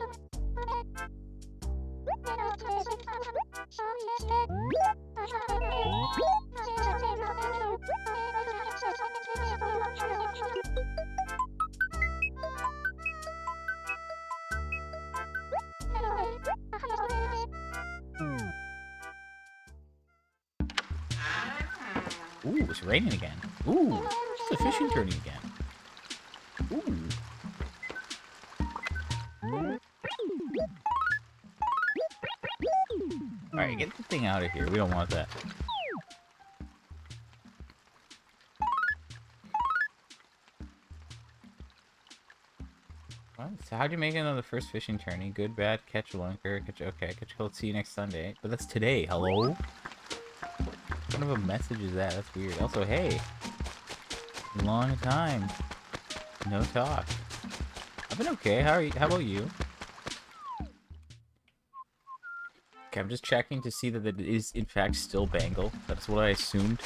Ooh, it's raining again. Ooh, it's a fishing tourney again. Ooh. Alright, get the thing out of here. We don't want that. What? So how'd you make it on the first fishing tourney? Good, bad, catch a lunker, catch... Okay, catch a cold, see you next Sunday. But that's today, hello? What kind of a message is that? That's weird. Also, hey. Long time. No talk. I've been okay. How are you? How about you? Okay, I'm just checking to see that it is in fact still Bangle. That's what I assumed.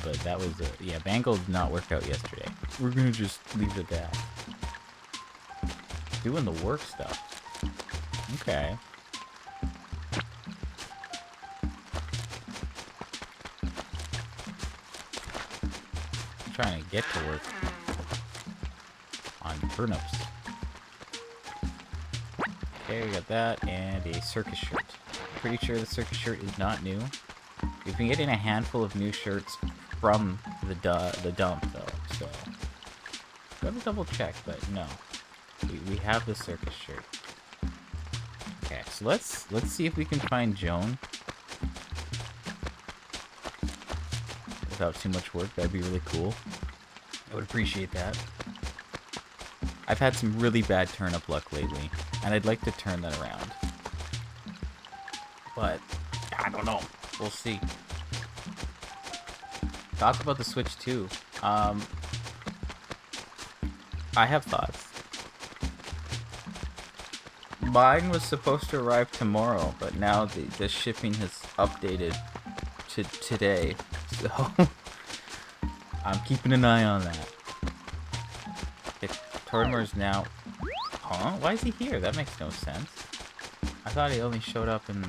But that was yeah, Bangle did not work out yesterday. We're gonna just leave it at that. Doing the work stuff. Okay. I'm trying to get to work on turnips. Okay, we got that, and a circus shirt. Pretty sure the circus shirt is not new. We've been getting a handful of new shirts from the dump, though, so... Gotta double check, but no. We have the circus shirt. Okay, so let's see if we can find Joan. Without too much work, that'd be really cool. I would appreciate that. I've had some really bad turnip luck lately, and I'd like to turn that around. But, I don't know. We'll see. Thoughts about the Switch 2. I have thoughts. Mine was supposed to arrive tomorrow, but now the shipping has updated to today, so I'm keeping an eye on that. Tortimer's now... Huh? Why is he here? That makes no sense. I thought he only showed up in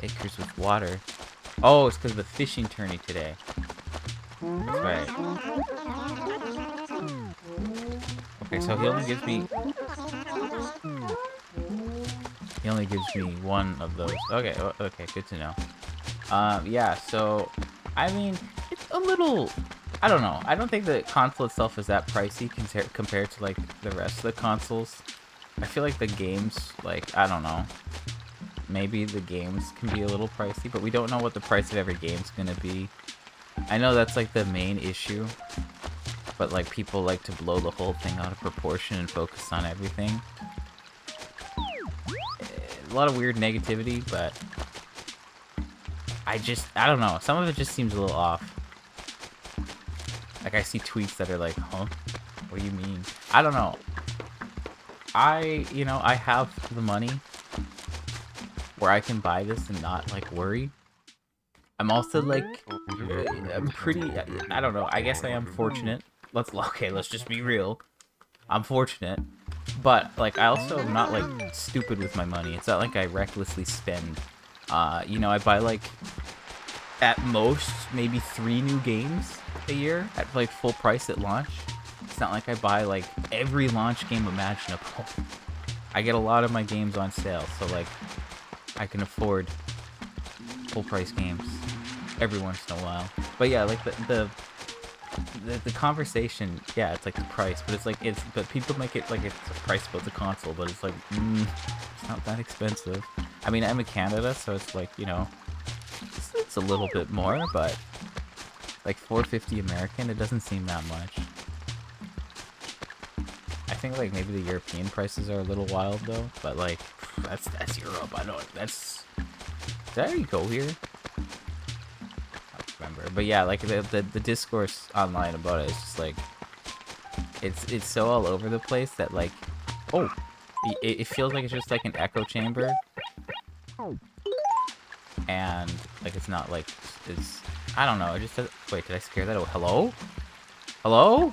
acres with water. Oh, it's because of the fishing tourney today. That's right. Okay, so he only gives me... He only gives me one of those. Okay, okay, good to know. Yeah, so... I mean, it's a little... I don't know. I don't think the console itself is that pricey compared to, like, the rest of the consoles. I feel like the games, like, I don't know. Maybe the games can be a little pricey, but we don't know what the price of every game's gonna be. I know that's, like, the main issue. But, like, people like to blow the whole thing out of proportion and focus on everything. A lot of weird negativity, but... I don't know. Some of it just seems a little off. Like, I see tweets that are like, huh? What do you mean? I don't know. You know, I have the money where I can buy this and not, like, worry. I'm also, like, I'm pretty, I don't know. I guess I am fortunate. Let's just be real. I'm fortunate. But, like, I also am not, like, stupid with my money. It's not like I recklessly spend. You know, I buy, like, at most, maybe 3 new games a year at, like, full price at launch. It's not like I buy, like, every launch game imaginable. I get a lot of my games on sale, so, like, I can afford full price games every once in a while. But yeah, like, the conversation, yeah, it's like the price, but it's like, but people make it like it's a price about the console, but it's like, it's not that expensive. I mean, I'm in Canada, so it's like, you know, it's a little bit more, but like $4.50 American, it doesn't seem that much. I think like maybe the European prices are a little wild though, but like that's Europe. I don't. Did I already go here? I don't remember, but yeah, like the discourse online about it is just like it's so all over the place that like it feels like it's just like an echo chamber, and like it's not like it's I don't know. It just does, wait, did I scare that? Oh, hello? Hello?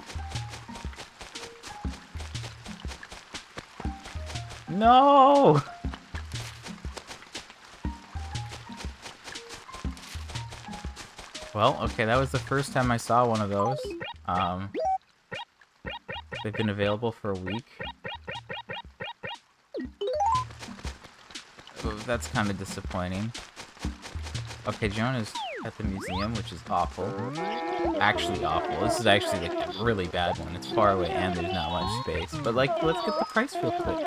No! Well, okay, that was the first time I saw one of those. They've been available for a week. Oh, that's kind of disappointing. Okay, Joan is at the museum, which is awful. Actually awful. This is actually, like, a really bad one. It's far away and there's not much space. But, like, let's get the price real quick.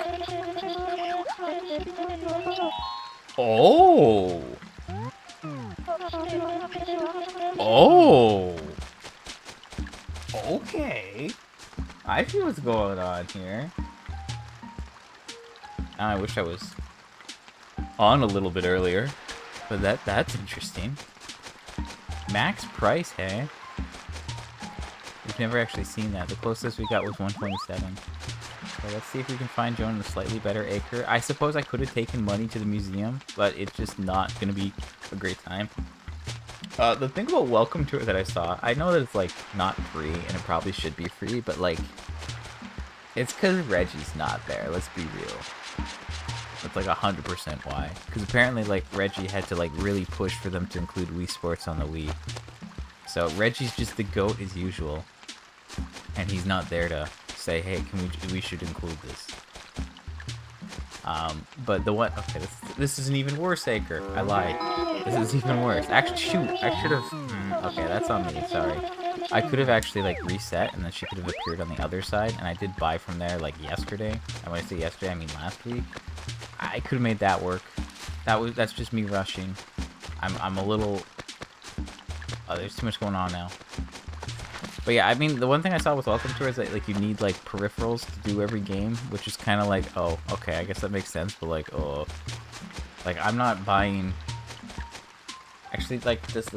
Oh! Oh! Okay. I see what's going on here. Now I wish I was on a little bit earlier. But that's interesting. Max price, hey? We've never actually seen that. The closest we got was 127. So let's see if we can find Joan in a slightly better acre. I suppose I could have taken money to the museum, but it's just not going to be a great time. The thing about Welcome to It that I saw, I know that it's, like, not free, and it probably should be free, but, like, it's because Reggie's not there. Let's be real. That's, like, 100% why. Because apparently, like, Reggie had to, like, really push for them to include Wii Sports on the Wii. So Reggie's just the GOAT as usual. And he's not there to say, hey, we should include this. But the one, okay, this is an even worse acre. I lied. This is even worse. Actually, shoot, I should have, okay, that's on me, sorry. I could have actually, like, reset, and then she could have appeared on the other side, and I did buy from there, like, yesterday. And when I say yesterday, I mean last week. I could have made that work. That's just me rushing. I'm a little, there's too much going on now. But yeah, I mean, the one thing I saw with Welcome to It is that, like, you need, like, peripherals to do every game, which is kind of like, oh, okay, I guess that makes sense, but, like, oh. Like, I'm not buying... Actually, like, just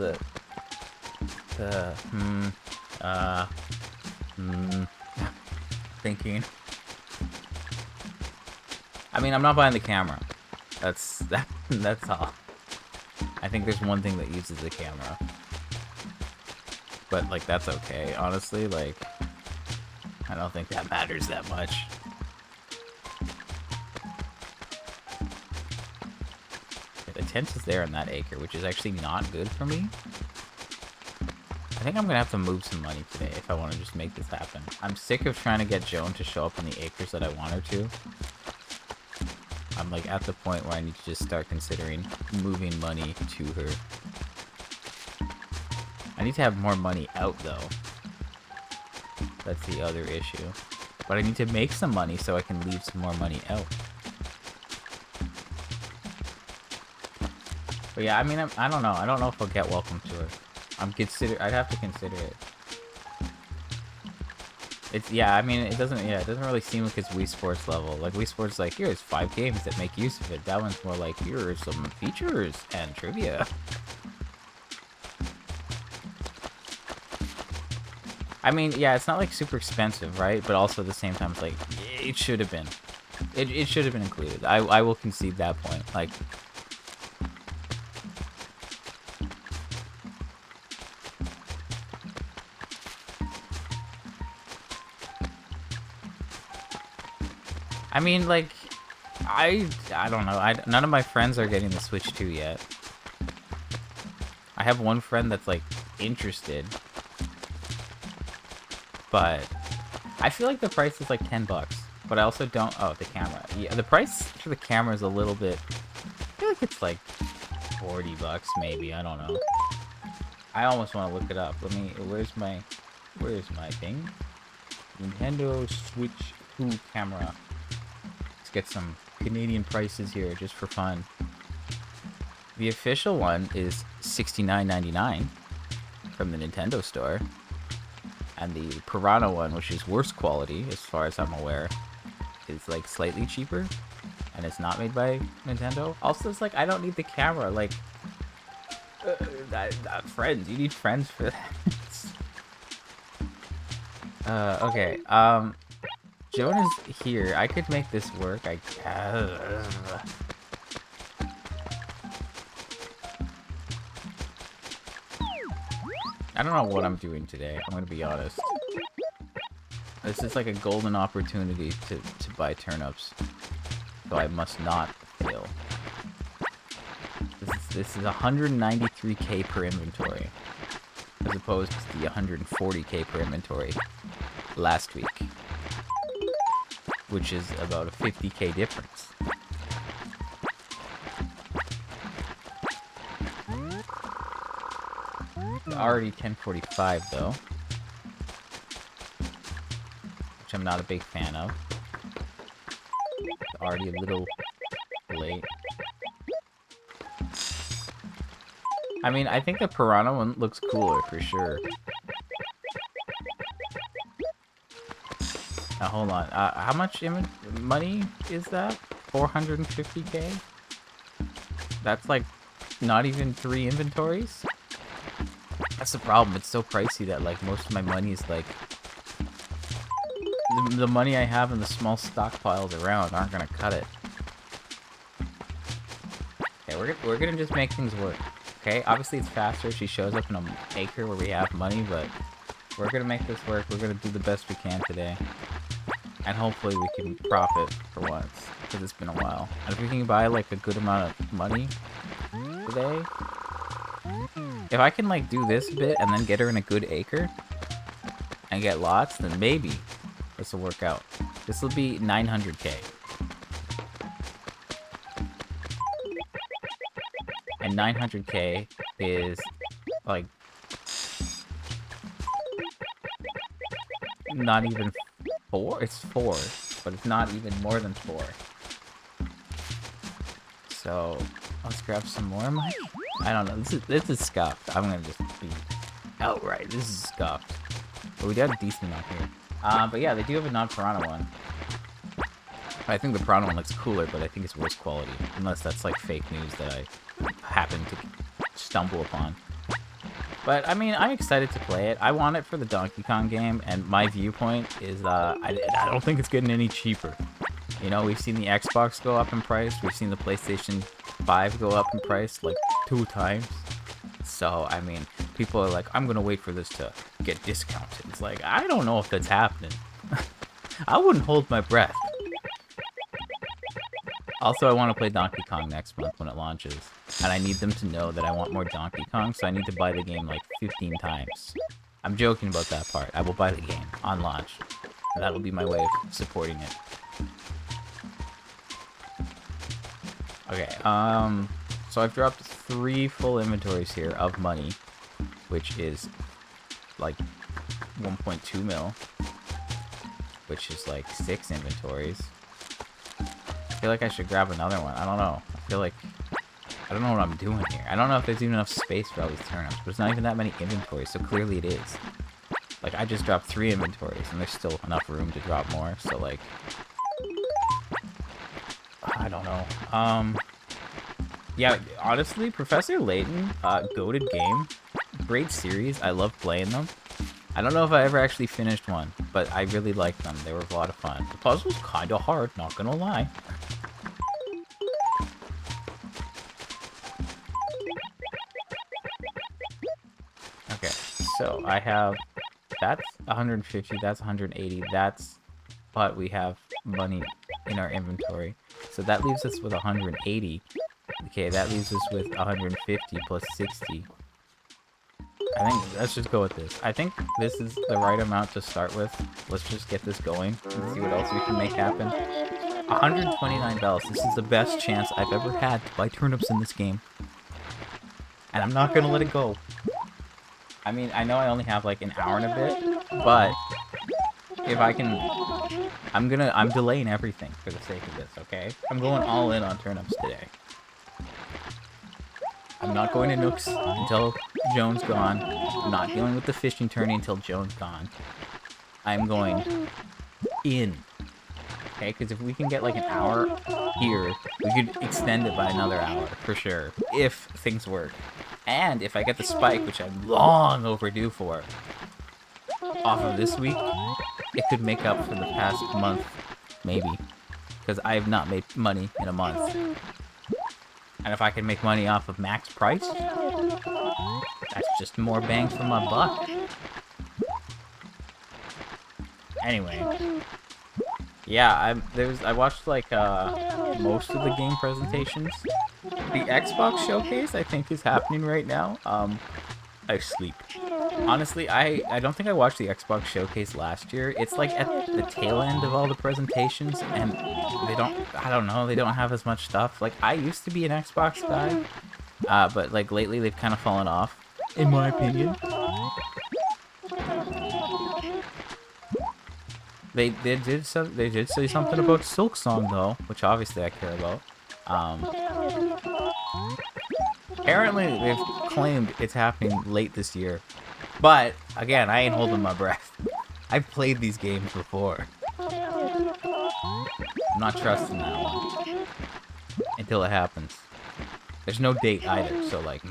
thinking. I mean, I'm not buying the camera. That's all. I think there's one thing that uses the camera. But, like, that's okay. Honestly, like, I don't think that matters that much. The tent is there in that acre, which is actually not good for me. I think I'm gonna have to move some money today if I want to just make this happen. I'm sick of trying to get Joan to show up on the acres that I want her to. I'm, like, at the point where I need to just start considering moving money to her. I need to have more money out, though. That's the other issue. But I need to make some money so I can leave some more money out. But yeah, I mean, I don't know. I don't know if I'll get Welcome to It. I'd have to consider it. It's, yeah, I mean, it doesn't really seem like it's Wii Sports level. Like, Wii Sports, like, here's 5 games that make use of it. That one's more like, here are some features and trivia. I mean, yeah, it's not, like, super expensive, right? But also at the same time, it's like, it should have been. It should have been included. I will concede that point. Like... I mean, like, I don't know. None of my friends are getting the Switch 2 yet. I have one friend that's, like, interested. But I feel like the price is like $10. But I also don't... Oh, the camera. Yeah, the price for the camera is a little bit... I feel like it's like $40 maybe. I don't know. I almost want to look it up. Let me... Where's my thing? Nintendo Switch 2 camera. Let's get some Canadian prices here just for fun. The official one is $69.99 from the Nintendo store. And the Piranha one, which is worse quality, as far as I'm aware, is, like, slightly cheaper. And it's not made by Nintendo. Also, it's like, I don't need the camera. Like, friends. You need friends for that. Okay. Joan is here. I could make this work, I guess. I don't know what I'm doing today, I'm gonna be honest. This is like a golden opportunity to buy turnips. so I must not fail. This is 193k per inventory, as opposed to the 140k per inventory last week, which is about a 50k difference. Already 10:45 though, which I'm not a big fan of. It's already a little late. I mean, I think the Piranha one looks cooler for sure. Now hold on, how much money is that? 450k? That's like not even 3 inventories? That's the problem, it's so pricey that like most of my money is like... The money I have in the small stockpiles around aren't gonna cut it. Okay, we're gonna just make things work. Okay, obviously it's faster if she shows up in an acre where we have money, but we're gonna make this work. We're gonna do the best we can today. And hopefully we can profit for once, because it's been a while. And if we can buy like a good amount of money today, if I can like do this bit and then get her in a good acre and get lots, then maybe this will work out. This will be 900k. And 900k is like not even 4. It's 4, but it's not even more than 4. So let's grab some more money. I don't know. This is scuffed. I'm gonna just be outright. This is scuffed. But we got a decent amount here. But yeah, they do have a non-Piranha one. I think the Piranha one looks cooler, but I think it's worse quality. Unless that's like fake news that I happened to stumble upon. But I mean, I'm excited to play it. I want it for the Donkey Kong game, and my viewpoint is I don't think it's getting any cheaper. You know, we've seen the Xbox go up in price. We've seen the PlayStation 5 go up in price like 2 times. So, I mean, people are like, I'm gonna wait for this to get discounted. It's like, I don't know if that's happening. I wouldn't hold my breath. Also, I want to play Donkey Kong next month when it launches. And I need them to know that I want more Donkey Kong, so I need to buy the game like 15 times. I'm joking about that part. I will buy the game on launch. And that'll be my way of supporting it. Okay, so I've dropped 3 full inventories here of money, which is like 1.2 mil, which is like 6 inventories. I feel like I should grab another one. I don't know. I feel like I don't know what I'm doing here. I don't know if there's even enough space for all these turnips, but it's not even that many inventories, so clearly it is. Like, I just dropped 3 inventories, and there's still enough room to drop more, so like... I don't know. Yeah, honestly, Professor Layton, goated game. Great series. I love playing them. I don't know if I ever actually finished one, but I really liked them. They were a lot of fun. The puzzle's kinda hard, not gonna lie. Okay, so I have... That's 150, that's 180, that's... But we have money in our inventory. So that leaves us with 180. Okay, that leaves us with 150 plus 60. I think, let's just go with this. I think this is the right amount to start with. Let's just get this going and see what else we can make happen. 129 bells. This is the best chance I've ever had to buy turnips in this game. And I'm not gonna let it go. I mean, I know I only have like an hour and a bit, but if I can... I'm delaying everything for the sake of this, okay? I'm going all in on turnips today. I'm not going to Nooks until Joan's gone. I'm not dealing with the fishing tourney until Joan's gone. I'm going in. Okay, because if we can get like an hour here, we could extend it by another hour, for sure. If things work. And if I get the spike, which I'm long overdue for, off of this week, it could make up for the past month, maybe. Because I have not made money in a month. And if I can make money off of max price, that's just more bang for my buck. Anyway. Yeah, I watched like most of the game presentations. The Xbox showcase I think is happening right now. I sleep. Honestly, I don't think I watched the Xbox showcase last year. It's like at the tail end of all the presentations, and I don't know, they don't have as much stuff. Like I used to be an Xbox guy, but like lately they've kind of fallen off, in my opinion. They did say something about Silk Song though, which obviously I care about. Um, Apparently they've claimed it's happening late this year, but again, I ain't holding my breath. I've played these games before. I'm not trusting that one until it happens. There's no date either, so like,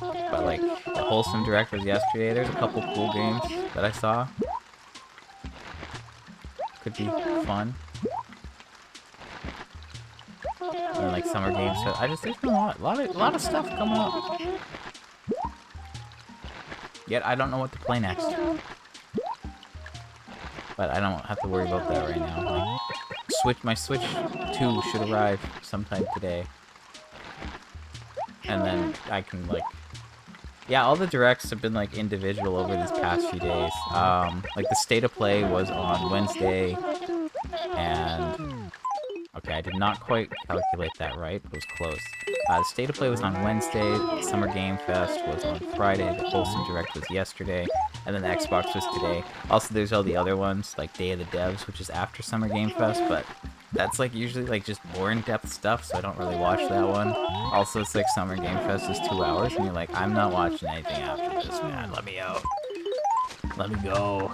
But like, the Wholesome Direct was yesterday. There's a couple cool games that I saw. Could be fun. And then, like Summer Games. So there's been a lot of stuff coming up. Yet I don't know what to play next. But I don't have to worry about that right now. Like, my Switch 2 should arrive sometime today. And then I can like, yeah, all the directs have been like individual over these past few days. Like the State of Play was on Wednesday, and okay, I did not quite calculate that right, but it was close. The State of Play was on Wednesday, Summer Game Fest was on Friday, the Wholesome Direct was yesterday, and then the Xbox was today. Also, there's all the other ones, like Day of the Devs, which is after Summer Game Fest, but that's like usually like just more in-depth stuff, so I don't really watch that one. Also, it's like Summer Game Fest is 2 hours, and you're like, I'm not watching anything after this, man. Let me out. Let me go.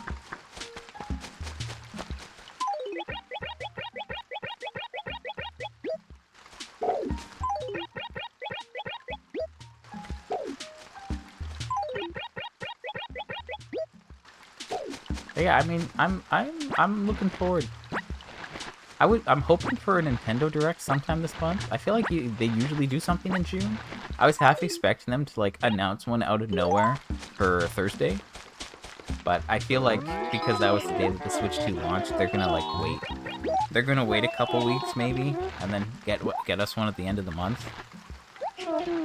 Yeah, I mean, I'm looking forward. I'm hoping for a Nintendo Direct sometime this month. I feel like they usually do something in June. I was half expecting them to like announce one out of nowhere for Thursday, but I feel like because that was the day that the Switch 2 launched, they're gonna like wait. They're gonna wait a couple weeks maybe, and then get us one at the end of the month.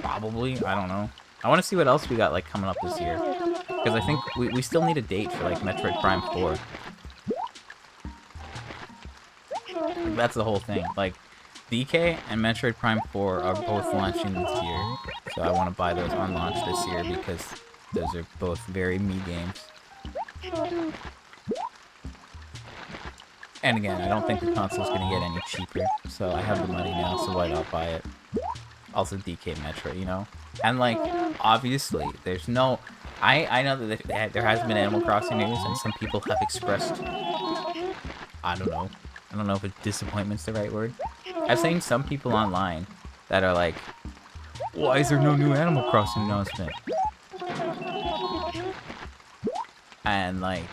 Probably, I don't know. I want to see what else we got like coming up this year, because I think we still need a date for like Metroid Prime 4. That's the whole thing. Like, DK and Metroid Prime 4 are both launching this year, so I want to buy those on launch this year because those are both very me games. And again, I don't think the console's going to get any cheaper, so I have the money now, so why not buy it? Also, DK Metro, you know? And, like, obviously, there's no... I know that there has been Animal Crossing news, and some people have expressed... I don't know if it's disappointment's the right word. I've seen some people online that are like, why is there no new Animal Crossing announcement? And like,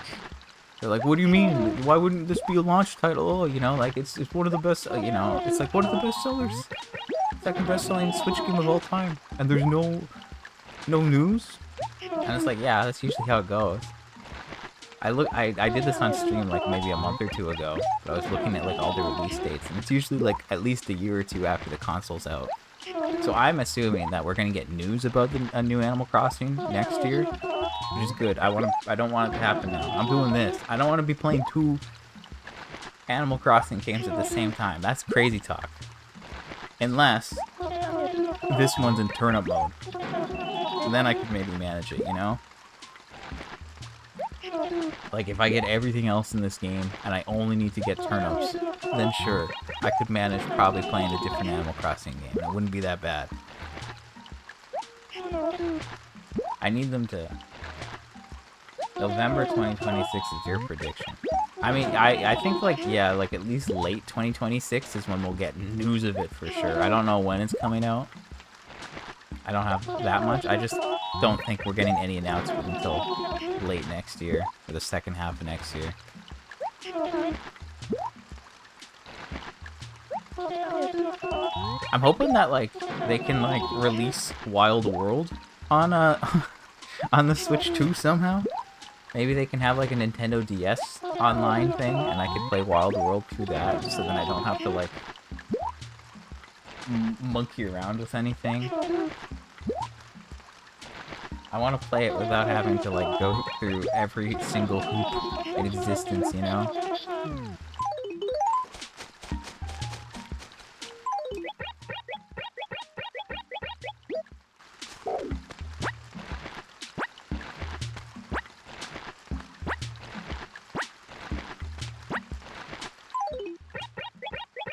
they're like, what do you mean? Why wouldn't this be a launch title? Oh, you know, like it's one of the best, you know, it's like one of the best sellers. Second best selling Switch game of all time. And there's no news? And it's like, yeah, that's usually how it goes. I did this on stream like maybe a month or two ago, but I was looking at like all the release dates, and it's usually like at least a year or two after the console's out. So I'm assuming that we're gonna get news about a new Animal Crossing next year, which is good. I don't want it to happen now. I'm doing this. I don't want to be playing 2 Animal Crossing games at the same time. That's crazy talk. Unless this one's in turnip mode, then I could maybe manage it, you know. Like, if I get everything else in this game, and I only need to get turnips, then sure, I could manage probably playing a different Animal Crossing game. It wouldn't be that bad. I need them to... November 2026 is your prediction. I mean, I think, like, yeah, like, at least late 2026 is when we'll get news of it for sure. I don't know when it's coming out. I don't have that much. I just don't think we're getting any announcement until late next year, or the second half of next year. I'm hoping that like they can like release Wild World on on the Switch 2 somehow. Maybe they can have like a Nintendo DS online thing, and I could play Wild World through that, so then I don't have to like monkey around with anything. I want to play it without having to like go through every single hoop in existence, you know?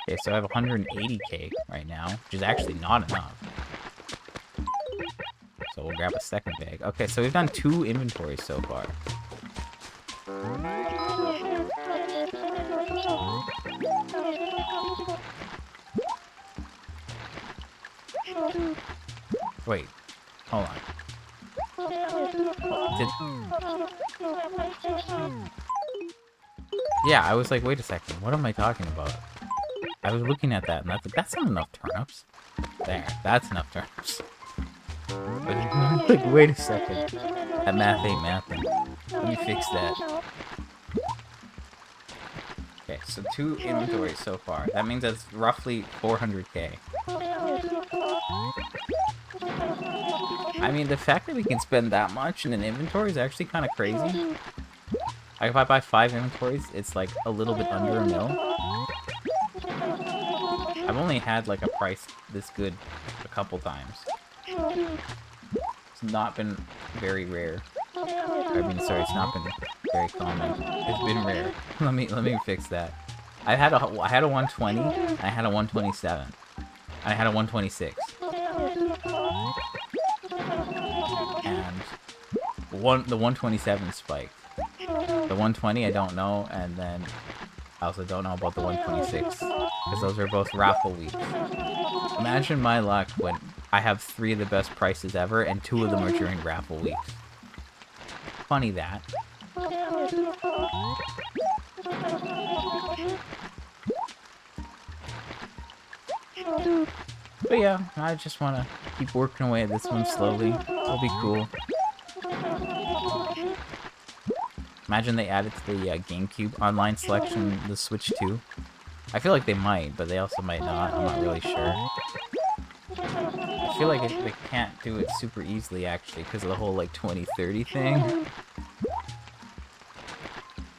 Okay, so I have 180k right now, which is actually not enough. So we'll grab a second bag. Okay, so we've done 2 inventories so far. Wait, hold on. Yeah, I was like, wait a second, what am I talking about? I was looking at that, and that's not enough turnips. There, that's enough turnips. But, like, wait a second. That math ain't mathing. Let me fix that. Okay, so 2 inventories so far. That means that's roughly 400k. I mean, the fact that we can spend that much in an inventory is actually kind of crazy. Like, if I buy 5 inventories, it's like a little bit under a mil. I've only had like a price this good a couple times. It's not been very rare. I mean, sorry, it's not been very common. It's been rare. Let me fix that. I had a 120, I had a 127, I had a 126, and the 127 spiked. The 120 I don't know, and then I also don't know about the 126 because those are both raffle weeks. Imagine my luck when I have 3 of the best prices ever, and 2 of them are during raffle weeks. Funny that. But yeah, I just want to keep working away at this one slowly. It'll be cool. Imagine they added to the GameCube online selection the Switch 2. I feel like they might, but they also might not. I'm not really sure. I feel like they can't do it super easily, actually, because of the whole, like, 2030 thing.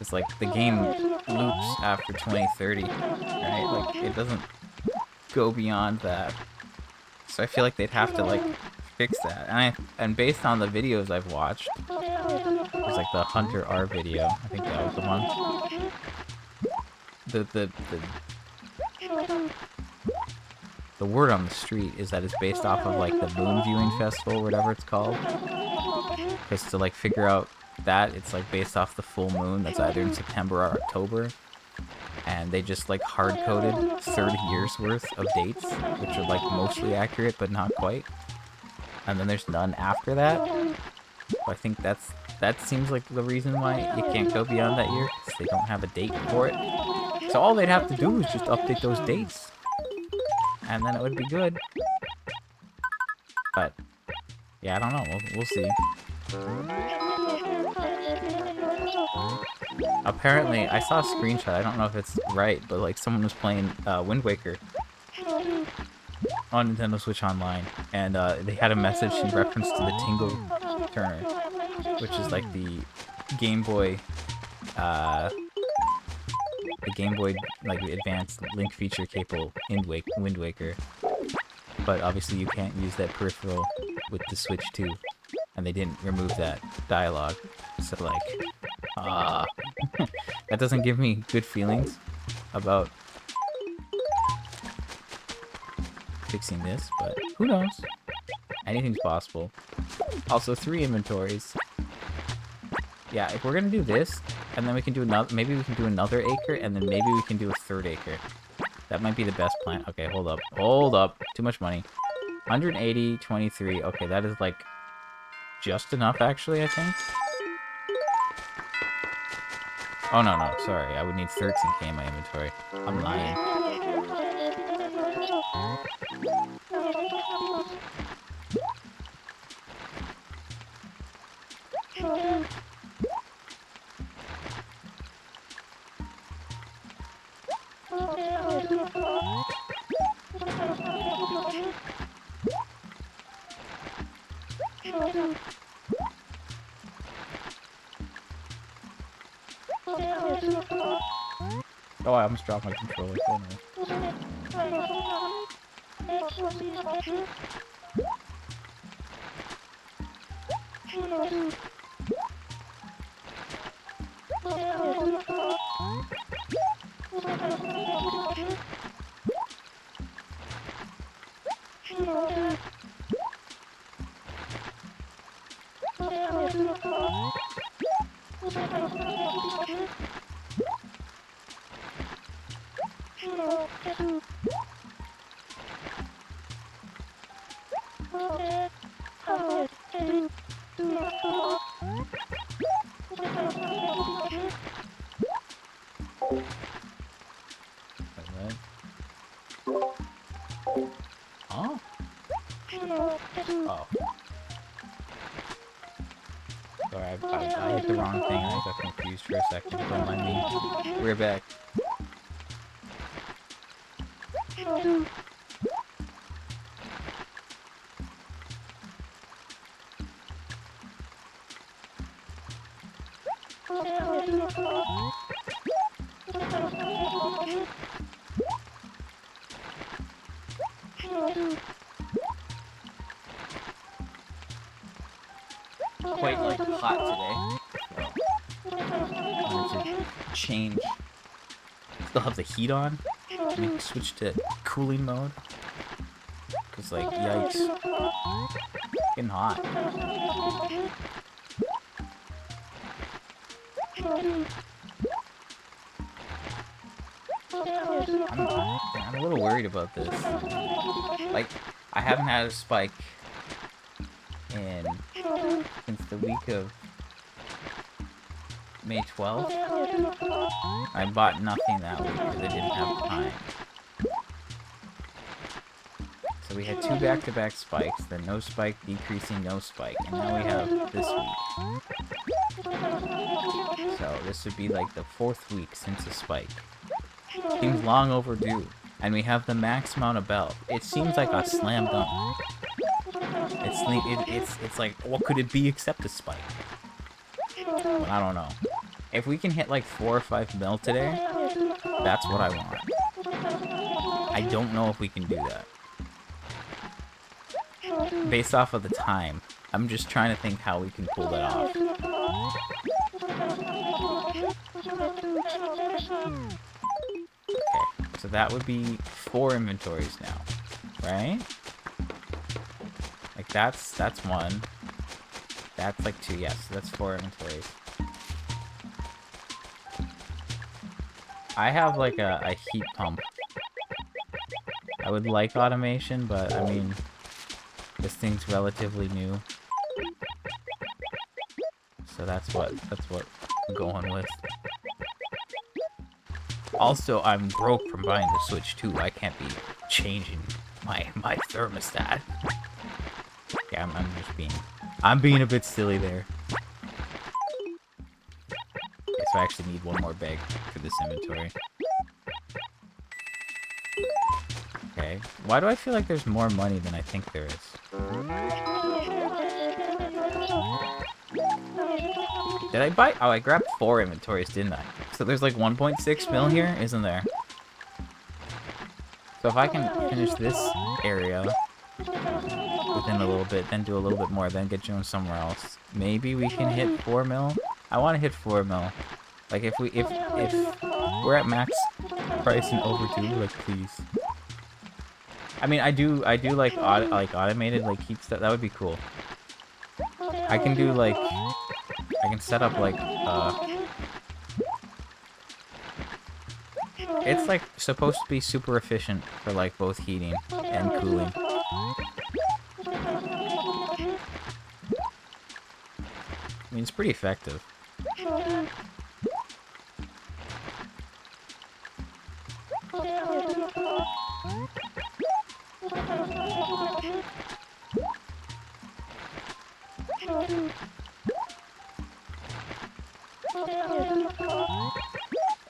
It's like, the game loops after 2030, right? Like, it doesn't go beyond that. So I feel like they'd have to, like, fix that. And based on the videos I've watched, there's, like, the Hunter R video. I think that was the one. The word on the street is that it's based off of, like, the Moon Viewing Festival, or whatever it's called. Because to, like, figure out that, it's, like, based off the full moon that's either in September or October. And they just, like, hard-coded 30 years worth of dates, which are, like, mostly accurate, but not quite. And then there's none after that. So I think that seems like the reason why you can't go beyond that year, because they don't have a date for it. So all they'd have to do is just update those dates. And then it would be good. But, yeah, I don't know. We'll see. Apparently, I saw a screenshot. I don't know if it's right, but, like, someone was playing Wind Waker on Nintendo Switch Online. And they had a message in reference to the Tingle Turner, which is, like, the Game Boy, like, advanced link feature capable Wind Waker. But obviously you can't use that peripheral with the Switch 2. And they didn't remove that dialogue. So, like, that doesn't give me good feelings about fixing this, but who knows? Anything's possible. Also, 3 inventories. Yeah, if we're gonna do this, and then we can do another, maybe we can do another acre, and then maybe we can do a 3rd acre. That might be the best plan. Okay, hold up. Hold up. Too much money. 180, 23. Okay, that is, like, just enough, actually, I think. Oh, no, no. Sorry. I would need 13k in my inventory. I'm lying. Oh, I almost dropped my controller. Oh no. Wait, what? Huh? Oh. Sorry, I hit the wrong thing. I got confused for a second. Don't mind me. We're back. Quite like hot today. So, wanted to change. Still have the heat on. Let me switch to cooling mode. Cause like, yikes. Getting hot. I'm a little worried about this. Like, I haven't had a spike since the week of May 12th. I bought nothing that week because I didn't have time. So we had 2 back-to-back spikes, then no spike, decreasing, no spike, and now we have this week. So this would be like the 4th week since a spike. Seems long overdue. And we have the max amount of belt. It seems like a slam dunk. It's like, what could it be except a spike? But I don't know. If we can hit like 4 or 5 mil today, that's what I want. I don't know if we can do that. Based off of the time, I'm just trying to think how we can pull that off. Okay, so that would be 4 inventories now, right? Like that's 1. That's like 2, yes, so that's 4 inventories. I have like a heat pump. I would like automation, but I mean, this thing's relatively new. So that's what I'm going with. Also, I'm broke from buying the Switch 2. I can't be changing my thermostat. Yeah, I'm being a bit silly there. Okay, so I actually need 1 more bag for this inventory. Okay. Why do I feel like there's more money than I think there is? Did I buy? Oh, I grabbed 4 inventories, didn't I? So there's like 1.6 mil here, isn't there? So if I can finish this area within a little bit, then do a little bit more, then get Jones somewhere else, maybe we can hit 4 mil? I want to hit 4 mil. Like if we're at max price and overdue, like please. I mean, I do like automated like keep stuff. That would be cool. I can do like I can set up like it's like supposed to be super efficient for like both heating and cooling. I mean, it's pretty effective.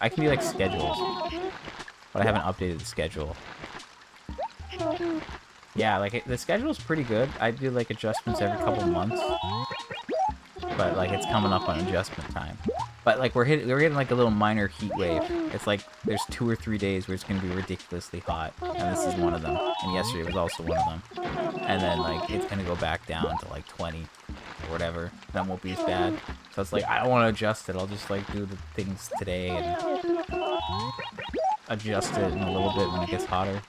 I can do like schedules. but I haven't updated the schedule. Yeah, like the schedule's pretty good. I do like adjustments every couple months, but like it's coming up on adjustment time. But like we're getting like a little minor heat wave. It's like there's 2 or 3 days where it's gonna be ridiculously hot, and this is one of them. And yesterday was also one of them. And then like it's gonna go back down to like 20 or whatever. That won't be as bad. So it's like I don't want to adjust it. I'll just like do the things today and adjust it in a little bit when it gets hotter.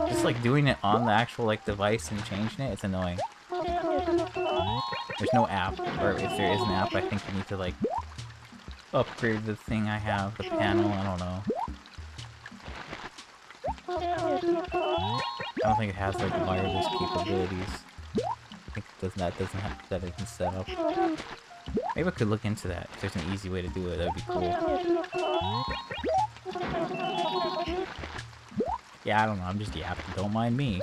Just like doing it on the actual like device and changing it, it's annoying. There's no app, or if there is an app, I think you need to like upgrade the thing I have, the panel. I don't know. I don't think it has like wireless capabilities. I think it doesn't have that it can set up. Maybe I could look into that. If there's an easy way to do it, that'd be cool. Yeah, I don't know. I'm just yapping. Don't mind me.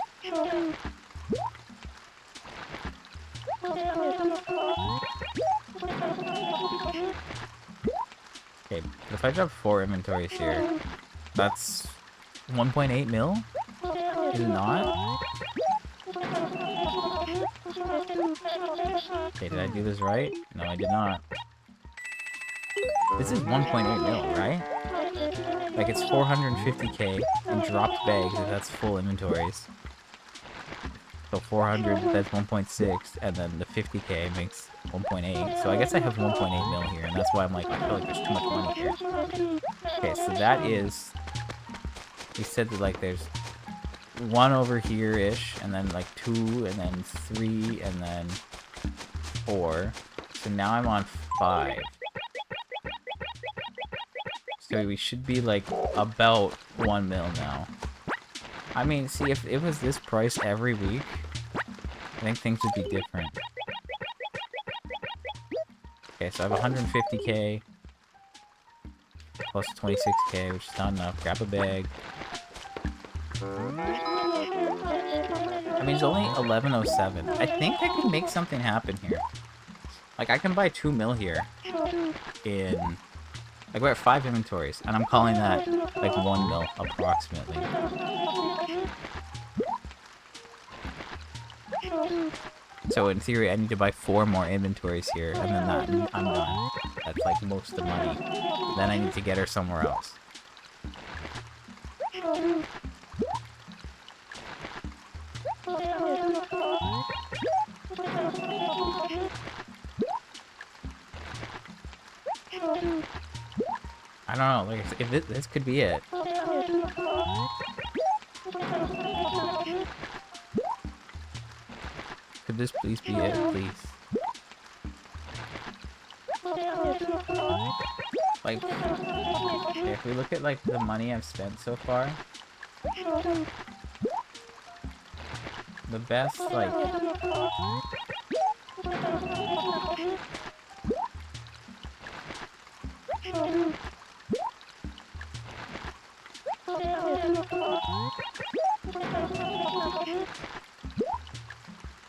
Okay, but if I drop 4 inventories here, that's 1.8 mil? Is it not? Okay, did I do this right? No, I did not. This is 1.8 mil, right? Like, it's 450k and dropped bags if that's full inventories. So 400, that's 1.6, and then the 50k makes 1.8. So I guess I have 1.8 mil here, and that's why I'm like, I feel like there's too much money here. Okay, so that is... We said that, like, there's 1 over here-ish, and then, like, 2, and then 3, and then 4. So now I'm on 5. So we should be, like, about 1 mil now. I mean, see, if it was this price every week, I think things would be different. Okay, so I have 150k plus 26k, which is not enough. Grab a bag. I mean, it's only 11:07. I think I could make something happen here. Like, I can buy 2 mil here in... Like, we're at 5 inventories, and I'm calling that, like, 1 mil, approximately. So, in theory, I need to buy 4 more inventories here, and then that, I'm done. That's, like, most of the money. Then I need to get her somewhere else. I don't know, like, if this could be it. Could this please be it, please? Like, okay, if we look at, like, the money I've spent so far, the best, like...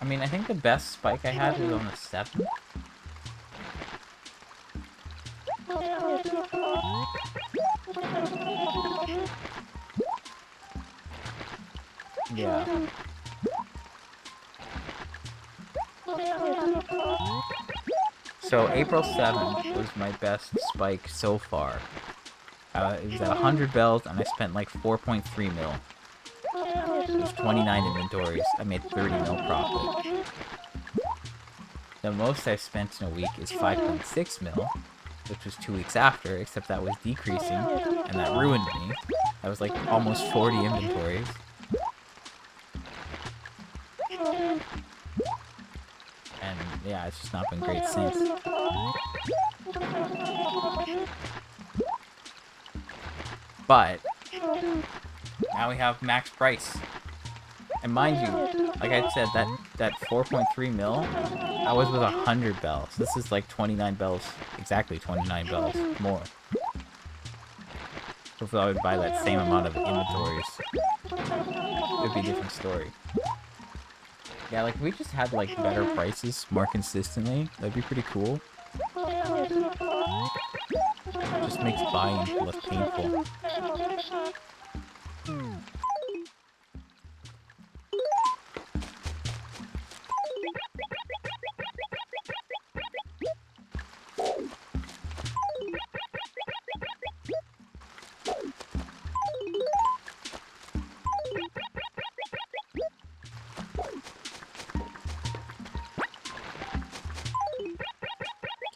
I mean, I think the best spike I had was on the 7th. Yeah. So April 7th was my best spike so far. It was at 100 bells, and I spent like 4.3 mil. There's 29 inventories. I made 30 mil profit. The most I've spent in a week is 5.6 mil, which was 2 weeks after, except that was decreasing, and that ruined me. That was like almost 40 inventories. And yeah, it's just not been great since. But now we have max price. And mind you, like I said, that 4.3 mil, I was with 100 bells. This is like 29 bells, exactly 29 bells more. So if I would buy that same amount of inventories, it would be a different story. Yeah, like if we just had like better prices more consistently, that'd be pretty cool. Just just makes buying less painful.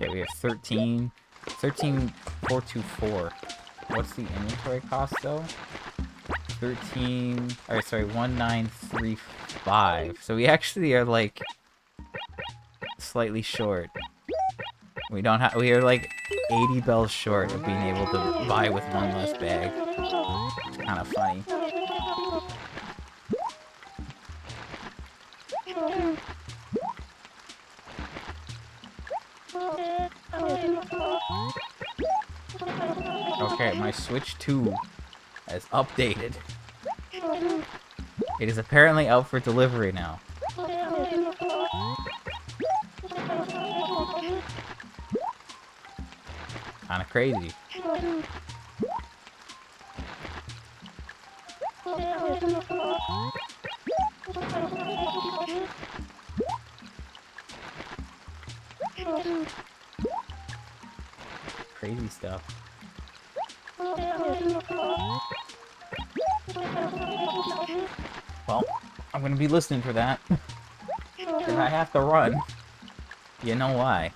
Okay, we have 13,424. What's the inventory cost though? 1935. So we actually are like slightly short. We don't have. We are like 80 bells short of being able to buy with one less bag. It's kind of funny. Okay, my Switch 2 has updated. It is apparently out for delivery now. Kinda crazy. Crazy stuff. Well, I'm gonna be listening for that. If I have to run, you know why.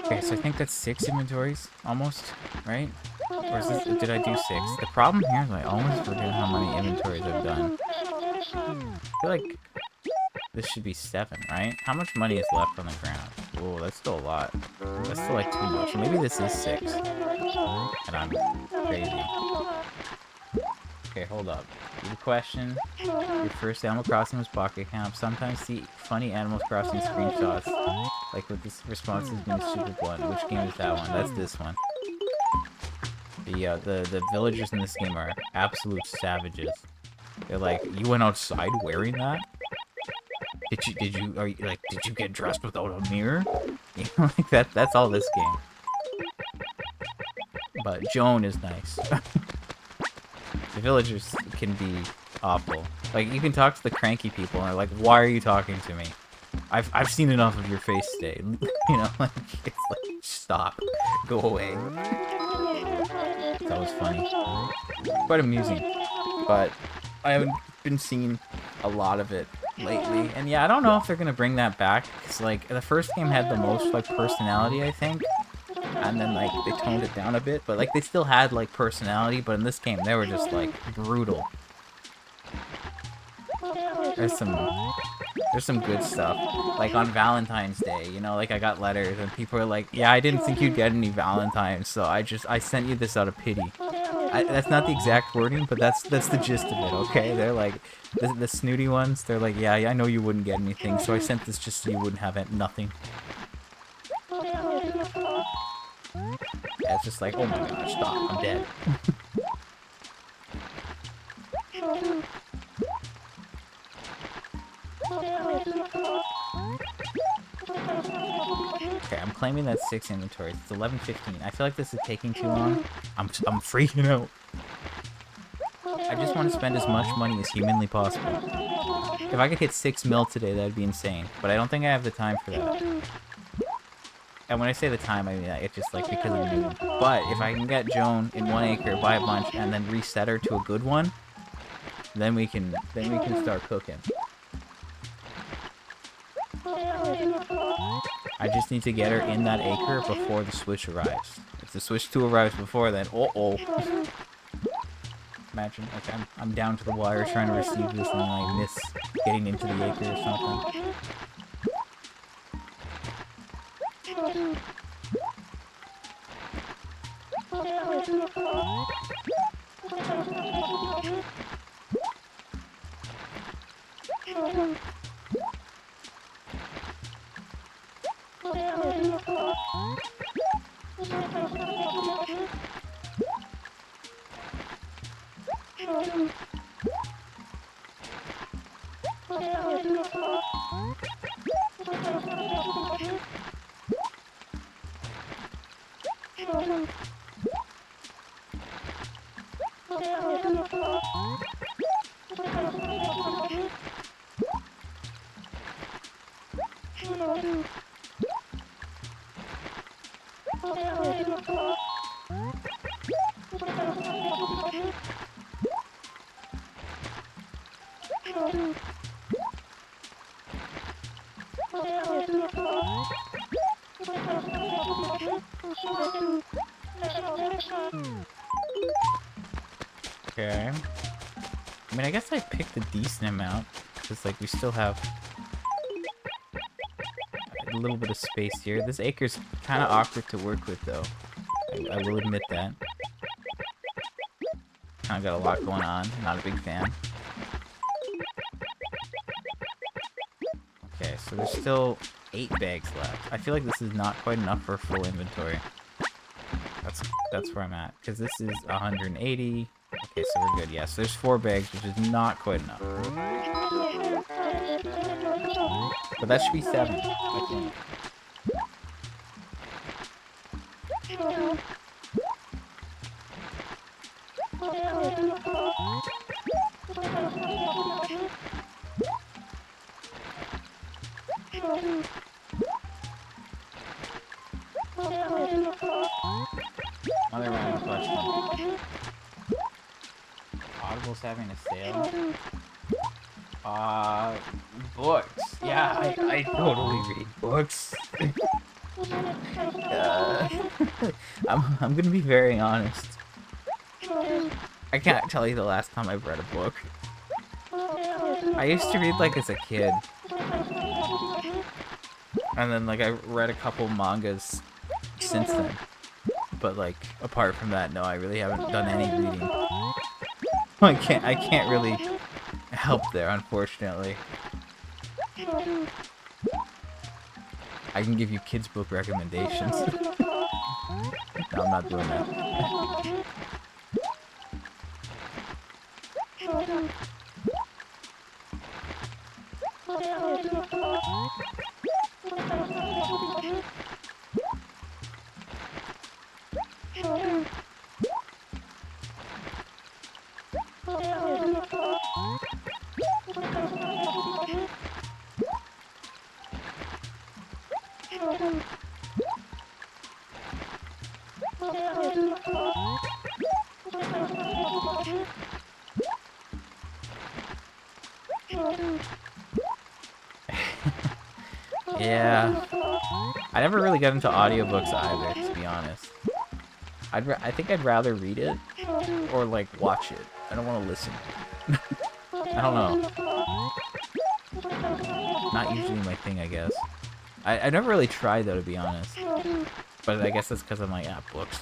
Okay, so I think that's 6 inventories, almost, right? Or is this, did I do 6? The problem here is I almost forget how many inventories I've done. I feel like this should be 7, right? How much money is left on the ground? Oh, that's still a lot. That's still like too much. Maybe this is 6. And I'm crazy. Okay, hold up. Good question. Your first Animal Crossing was Pocket Camp. Sometimes see funny Animal Crossing screenshots. Like with this response has been super blunt. Which game is that one? That's this one. The villagers in this game are absolute savages. They're like, you went outside wearing that? Did you get dressed without a mirror? You know, like that's all this game. But Joan is nice. The villagers can be awful. Like, you can talk to the cranky people and they're like, why are you talking to me? I've seen enough of your face today. You know, like, it's like, stop. Go away. That was funny. Quite amusing. But I haven't been seeing a lot of it lately. And yeah, I don't know if they're gonna bring that back. Because, like, the first game had the most, like, personality, I think. And then, like, they toned it down a bit. But, like, they still had, like, personality. But in this game, they were just, like, brutal. There's some good stuff. Like, on Valentine's Day, you know, like, I got letters. And people are like, yeah, I didn't think you'd get any Valentines. So I sent you this out of pity. That's not the exact wording, but that's the gist of it. Okay, they're like the snooty ones. They're like, yeah, I know you wouldn't get anything, so I sent this just so you wouldn't have nothing. Yeah, it's just like, oh my gosh, stop, I'm dead. Okay, I'm claiming that 6 inventories. It's 11:15. I feel like this is taking too long. I'm freaking out. I just want to spend as much money as humanly possible. If I could hit 6 mil today, that'd be insane. But I don't think I have the time for that. And when I say the time, I mean it's just like because of noon. But if I can get Joan in 1 acre, buy a bunch, and then reset her to a good one, then we can start cooking. I just need to get her in that acre before the switch arrives. If the switch 2 arrives before, then imagine, like, I'm down to the wire trying to receive this and then I miss getting into the acre or something. Okay. I mean, I guess I picked a decent amount, because, like, we still have a little bit of space here. This acre's kind of awkward to work with, though. I will admit that. Kind of got a lot going on. Not a big fan. Okay, so there's still 8 bags left. I feel like this is not quite enough for a full inventory. That's where I'm at, because this is 180. Okay, so we're good. Yes, there's 4 bags, which is not quite enough. But that should be 7, I think. Another random question. Audible's having a sale? Books. Yeah, I totally read books. I'm gonna be very honest. I can't tell you the last time I've read a book. I used to read, like, as a kid. And then, like, I read a couple mangas since then. But, like, apart from that, no, I really haven't done any reading. I can't really help there, unfortunately. I can give you kids' book recommendations. No, I'm not doing that. Yeah. I never really got into audiobooks either, to be honest. I think I'd rather read it or, like, watch it. I don't want to listen. I don't know. Not usually my thing, I guess. I never really tried, though, to be honest. But I guess that's because I'm like, books.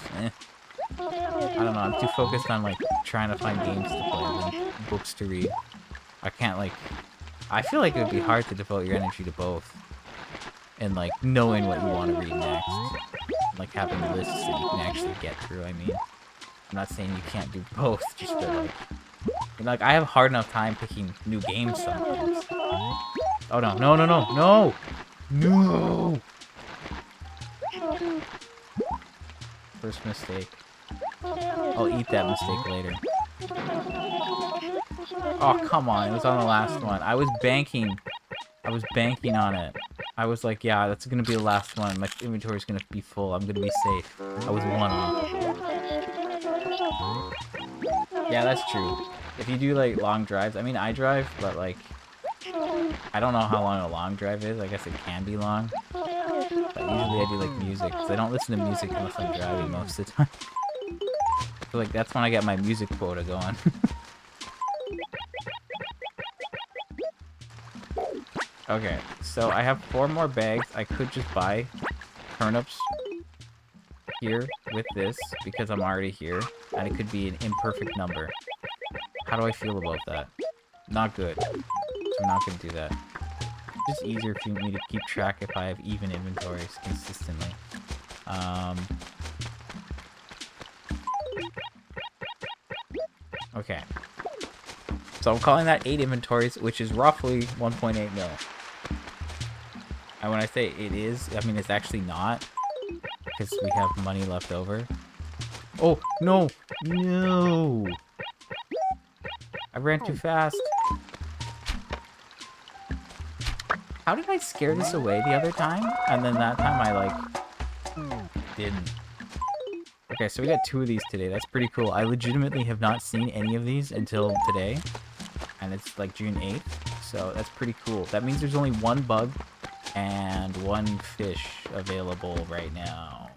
I don't know, I'm too focused on, like, trying to find games to play than books to read. I can't, like... I feel like it would be hard to devote your energy to both. And, like, knowing what you want to read next. Like, having lists that you can actually get through, I mean. I'm not saying you can't do both, just that, like... You know, like, I have a hard enough time picking new games sometimes. Oh, no. No, no, no. No! No! First mistake. I'll eat that mistake later. Oh, come on. It was on the last one. I was banking. I was banking on it. I was like, yeah, that's going to be the last one. My inventory is going to be full. I'm going to be safe. I was one off. Yeah, that's true. If you do, like, long drives... I mean, I drive, but, like... I don't know how long a long drive is. I guess it can be long. But usually I do, like, music. Because I don't listen to music unless I'm driving most of the time. I feel like that's when I get my music quota going. Okay, so I have 4 more bags. I could just buy turnips here with this because I'm already here. And it could be an imperfect number. How do I feel about that? Not good. So I'm not going to do that. It's just easier for me to keep track if I have even inventories consistently. Okay. So I'm calling that 8 inventories, which is roughly 1.8 mil. And when I say it is, I mean it's actually not. Because we have money left over. Oh, no! No! I ran too fast. How did I scare this away the other time? And then that time I, like, didn't. Okay, so we got 2 of these today. That's pretty cool. I legitimately have not seen any of these until today. And it's, like, June 8th. So that's pretty cool. That means there's only 1 bug and 1 fish available right now.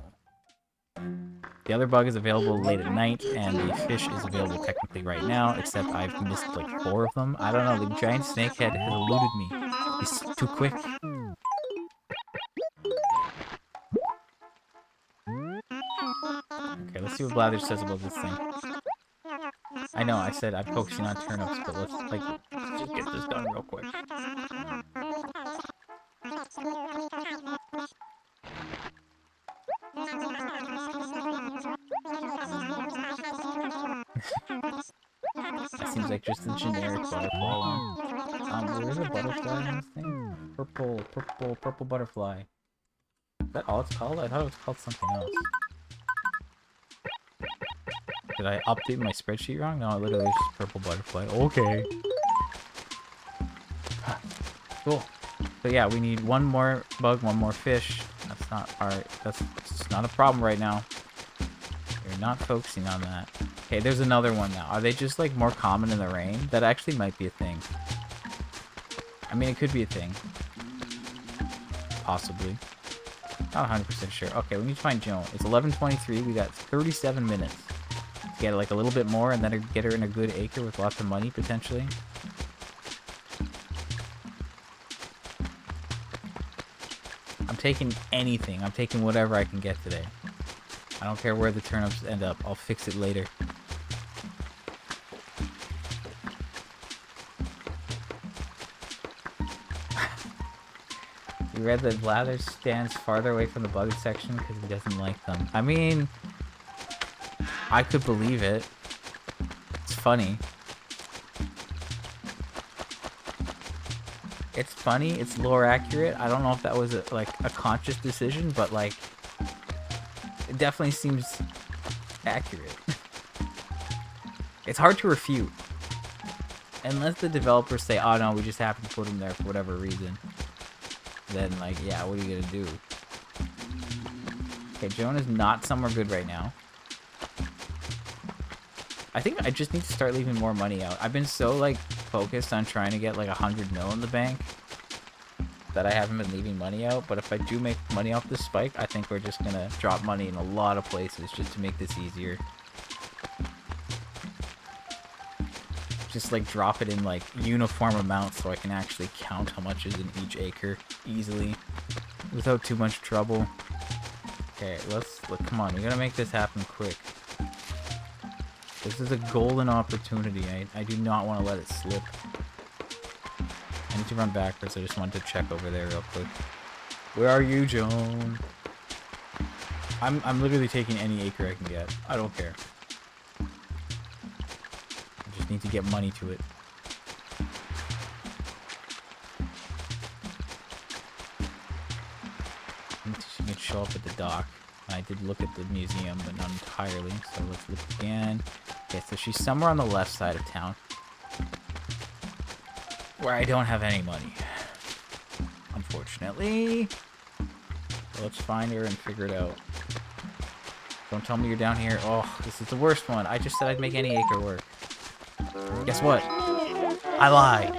The other bug is available late at night, and the fish is available technically right now, except I've missed like 4 of them. I don't know, the giant snakehead has eluded me. He's too quick. Okay, let's see what Blather says about this thing. I know, I said I'm focusing on turnips, but let's just get this done real quick. That seems like just a generic butterfly one. Where's a butterfly in this thing? Purple butterfly. Is that all it's called? I thought it was called something else. Did I update my spreadsheet wrong? No, it literally is just purple butterfly. Okay. Cool. So yeah, we need 1 more bug, 1 more fish. That's not alright. That's not a problem right now. We're not focusing on that. Okay, there's another one now. Are they just like more common in the rain? That actually might be a thing. I mean, it could be a thing. Possibly. Not 100% sure. Okay, we need to find Joan. It's 11:23. We got 37 minutes. To get like a little bit more and then get her in a good acre with lots of money potentially. I'm taking anything. I'm taking whatever I can get today. I don't care where the turnips end up. I'll fix it later. You read that Blather stands farther away from the bug section because he doesn't like them. I mean, I could believe it. It's funny. It's funny. It's lore accurate. I don't know if that was a conscious decision, but like, it definitely seems accurate. It's hard to refute. Unless the developers say, oh no, we just happen to put them there for whatever reason. Then, like, yeah, what are you gonna do? Okay, Joan is not somewhere good right now. I think I just need to start leaving more money out. I've been so, like, focused on trying to get, like, 100 mil in the bank that I haven't been leaving money out. But if I do make money off this spike, I think we're just gonna drop money in a lot of places just to make this easier. Just, like, drop it in, like, uniform amounts so I can actually count how much is in each acre easily without too much trouble. Okay, come on, we gotta make this happen quick. This is a golden opportunity. I do not want to let it slip. I need to run backwards. I just wanted to check over there real quick. Where are you, Joan? I'm literally taking any acre I can get. I don't care. I just need to get money to it. She can show up at the dock. I did look at the museum, but not entirely. So let's look again. Okay, so she's somewhere on the left side of town. Where I don't have any money. Unfortunately. So let's find her and figure it out. Don't tell me you're down here. Oh, this is the worst one. I just said I'd make any acre work. Guess what? I lied.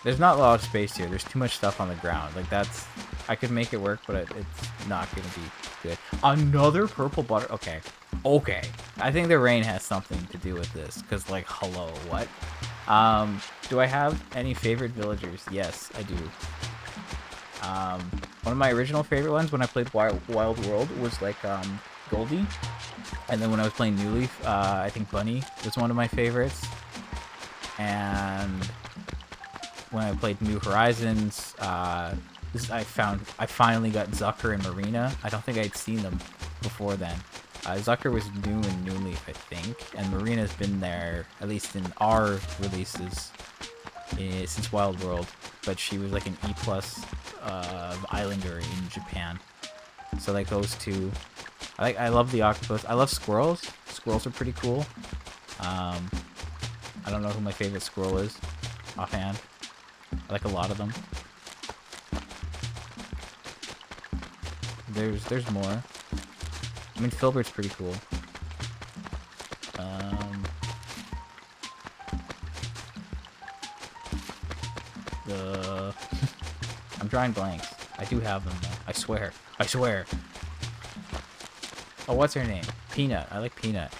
There's not a lot of space here. There's too much stuff on the ground. Like, that's... I could make it work, but it's not going to be good. Another purple butter... Okay. Okay. I think the rain has something to do with this. Because, like, hello, what? Do I have any favorite villagers? Yes, I do. One of my original favorite ones when I played Wild World was, like, Goldie. And then when I was playing New Leaf, I think Bunny was one of my favorites. And... when I played New Horizons, I finally got Zucker and Marina. I don't think I'd seen them before then. Zucker was new in New Leaf, I think, and Marina's been there, at least in our releases, since Wild World, but she was like an E+ Islander in Japan. So like those two. I love the octopus. I love squirrels. Squirrels are pretty cool. I don't know who my favorite squirrel is offhand. I like a lot of them. There's more. I mean, Filbert's pretty cool. I'm drawing blanks. I do have them though. I swear. I swear. Oh, what's her name? Peanut. I like Peanut.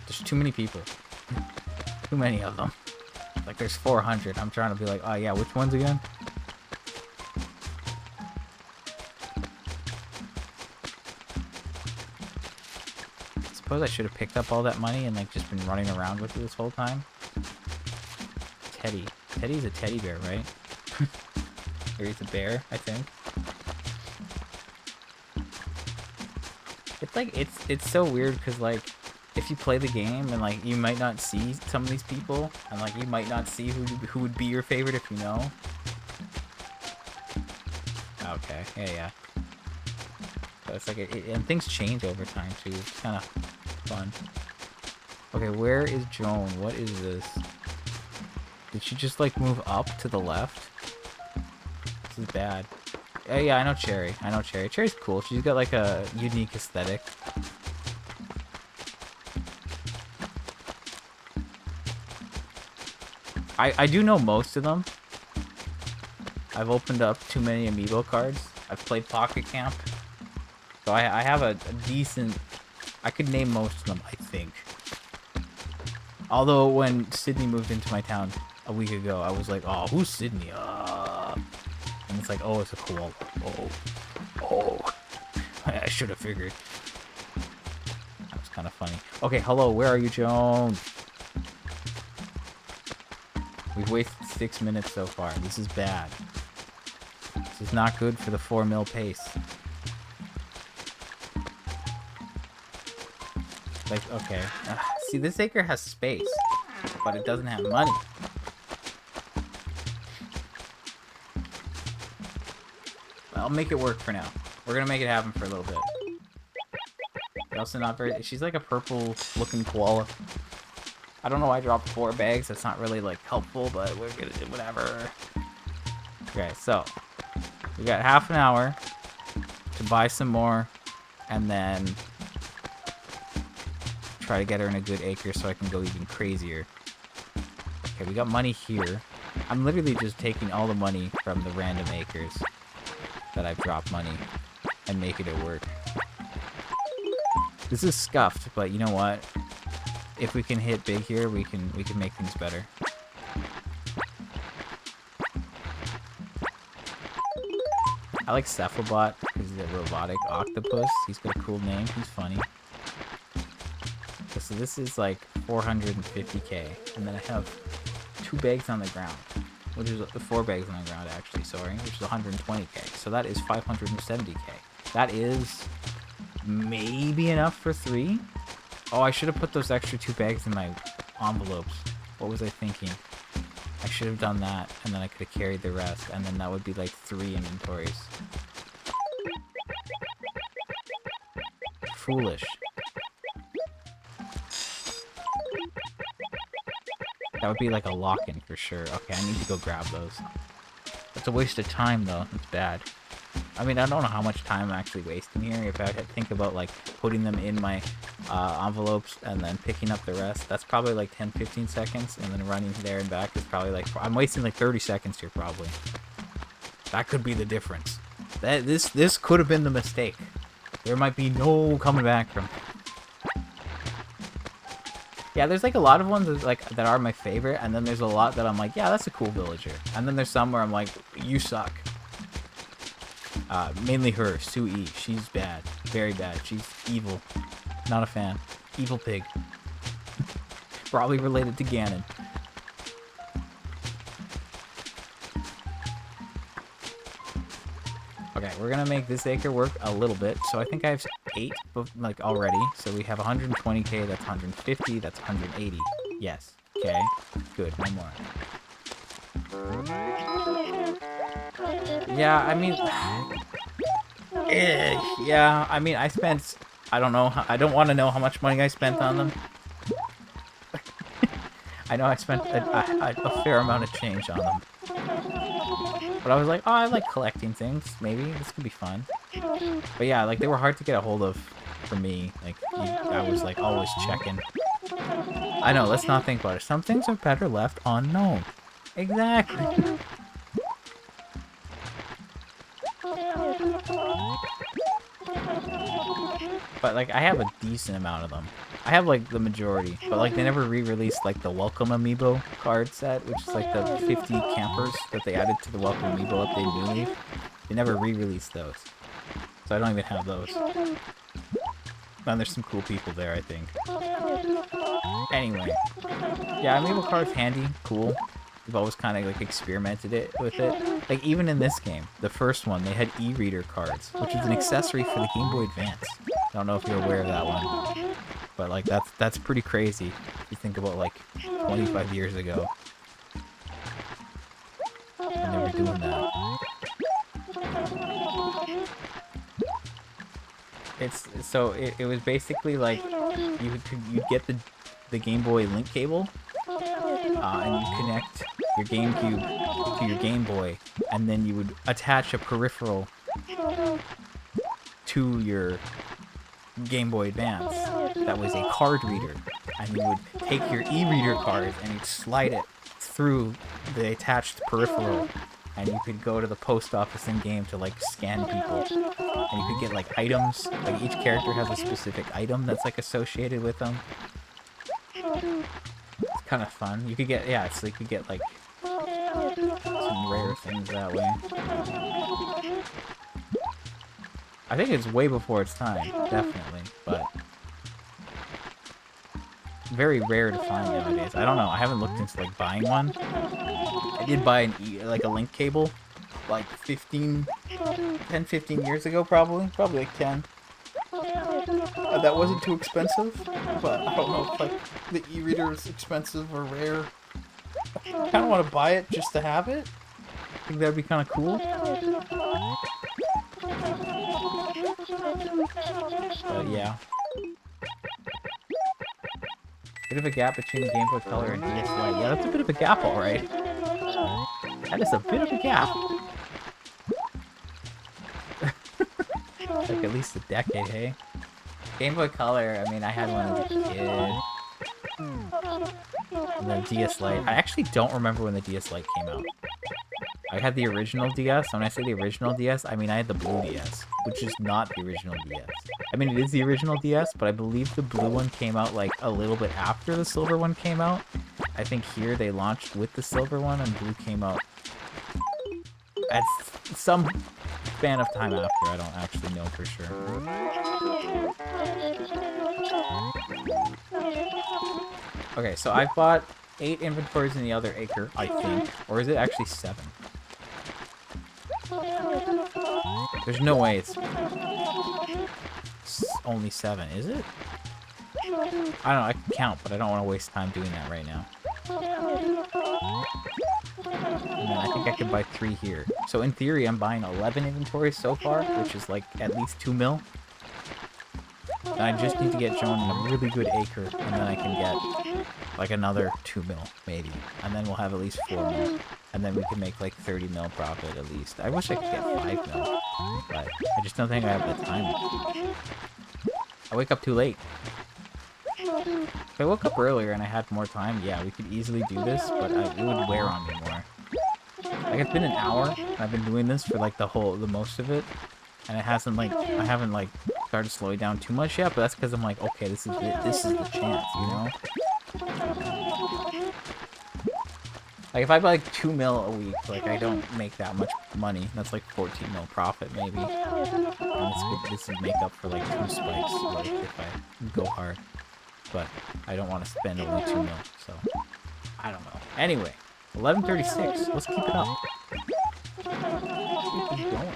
There's too many people. Too many of them. Like, there's 400. I'm trying to be like, oh yeah, which ones again? I suppose I should have picked up all that money and, like, just been running around with it this whole time. Teddy. Teddy's a teddy bear, right? Or he's a bear, I think. It's like, it's so weird because, like, if you play the game and like you might not see some of these people and like you might not see who would be your favorite if you know. Okay, yeah. So it's like and things change over time too. It's kind of fun. Okay, where is Joan? What is this? Did she just like move up to the left? This is bad. Oh yeah, I know Cherry. I know Cherry. Cherry's cool. She's got like a unique aesthetic. I do know most of them. I've opened up too many amiibo cards. I've played Pocket Camp. So I have a decent... I could name most of them, I think. Although when Sydney moved into my town a week ago, I was like, oh, who's Sydney? And it's like, oh, it's a koala. Oh. I should have figured. That was kind of funny. Okay, hello, where are you, Joan? We've wasted 6 minutes so far. This is bad. This is not good for the 4 mil pace. Like, okay. See, this acre has space, but it doesn't have money. I'll make it work for now. We're gonna make it happen for a little bit. But also not very... She's like a purple-looking koala. I don't know why I dropped 4 bags. That's not really, like, helpful, but we're gonna do whatever. Okay, so. We got half an hour to buy some more, and then try to get her in a good acre so I can go even crazier. Okay, we got money here. I'm literally just taking all the money from the random acres that I've dropped money and making it work. This is scuffed, but you know what? If we can hit big here, we can make things better. I like Cephalbot because he's a robotic octopus. He's got a cool name. He's funny. Okay, so this is like 450k, and then I have 2 bags on the ground, which is 4 bags on the ground actually. Sorry, which is 120k. So that is 570k. That is maybe enough for 3. Oh, I should have put those extra 2 bags in my envelopes. What was I thinking? I should have done that, and then I could have carried the rest, and then that would be like 3 inventories. Foolish. That would be like a lock-in for sure. Okay, I need to go grab those. That's a waste of time, though. It's bad. I mean, I don't know how much time I'm actually wasting here. If I think about, like, putting them in my envelopes and then picking up the rest, that's probably like 10-15 seconds, and then running there and back is probably like... I'm wasting like 30 seconds here, probably. That could be the difference. This could have been the mistake. There might be no coming back from... Yeah, there's like a lot of ones that are my favorite, and then there's a lot that I'm like, yeah, that's a cool villager. And then there's some where I'm like, you suck. Mainly her, Sue E. She's bad. Very bad. She's evil. Not a fan. Evil pig. Probably related to Ganon. Okay, we're gonna make this acre work a little bit. So I think I have 8 like already. So we have 120k, that's 150, that's 180. Yes. Okay. Good. One more. Yeah, I mean... yeah, I mean, I spent... I don't know. I don't want to know how much money I spent on them. I know I spent a fair amount of change on them. But I was like, oh, I like collecting things. Maybe this could be fun. But yeah, like, they were hard to get a hold of for me. Like, I was, like, always checking. I know, let's not think about it. Some things are better left unknown. Exactly. But, like, I have a decent amount of them. I have, like, the majority. But, like, they never re-released, like, the Welcome Amiibo card set, which is, like, the 50 campers that they added to the Welcome Amiibo update New Leaf. They never re-released those. So I don't even have those. And there's some cool people there, I think. Anyway. Yeah, Amiibo card's handy. Cool. We've always kind of, like, experimented with it. Like, even in this game, the first one, they had e-reader cards, which is an accessory for the Game Boy Advance. I don't know if you're aware of that one. But, like, that's pretty crazy if you think about, like, 25 years ago. And they were doing that. It was basically, like, you'd get the Game Boy link cable, and you connect your GameCube to your Game Boy, and then you would attach a peripheral to your Game Boy Advance that was a card reader, and you would take your e-reader card and you'd slide it through the attached peripheral, and you could go to the post office in game to, like, scan people, and you could get, like, items. Like, each character has a specific item that's, like, associated with them. It's kind of fun. You could get, yeah, it's like you could get, like, some rare things that way. I think it's way before its time, definitely, but very rare to find nowadays. I don't know. I haven't looked into, like, buying one. I did buy like a link cable, like 10, 15 years ago, probably like 10. That wasn't too expensive, but I don't know if, like, the e-reader is expensive or rare. I kind of want to buy it just to have it. I think that'd be kind of cool. But yeah. Bit of a gap between the Game Boy Color and DS Lite. Yeah, that's a bit of a gap, alright. That is a bit of a gap. Like, at least a decade, hey? Game Boy Color, I mean, I had one as a kid. And then DS Lite. I actually don't remember when the DS Lite came out. I had the original DS. When I say the original DS, I mean I had the blue DS, which is not the original DS. I mean, it is the original DS, but I believe the blue one came out, like, a little bit after the silver one came out. I think here they launched with the silver one, and blue came out at some span of time after, I don't actually know for sure. Okay, so I've bought 8 inventories in the other acre, I think. Or is it actually 7? There's no way it's only 7, is it? I don't know, I can count, but I don't want to waste time doing that right now. And then I think I could buy 3 here. So in theory, I'm buying 11 inventories so far, which is like at least 2 mil. And I just need to get Joan in a really good acre, and then I can get like another 2 mil, maybe. And then we'll have at least 4 mil. And then we can make like 30 mil profit at least. I wish I could get 5 mil, but I just don't think I have the time. I wake up too late. If I woke up earlier and I had more time, yeah, we could easily do this, but it would wear on me more. Like, it's been an hour, and I've been doing this for like the most of it, and it hasn't like, I haven't like started slowing down too much yet, but that's because I'm like, okay, this is the chance, you know? Like, if I buy like 2 mil a week, like, I don't make that much money. That's like 14 mil profit, maybe. And this would make up for like 2 spikes, like, if I go hard. But I don't want to spend only 2 mil, so I don't know. Anyway, 11:36. Let's keep it up. Let's keep going.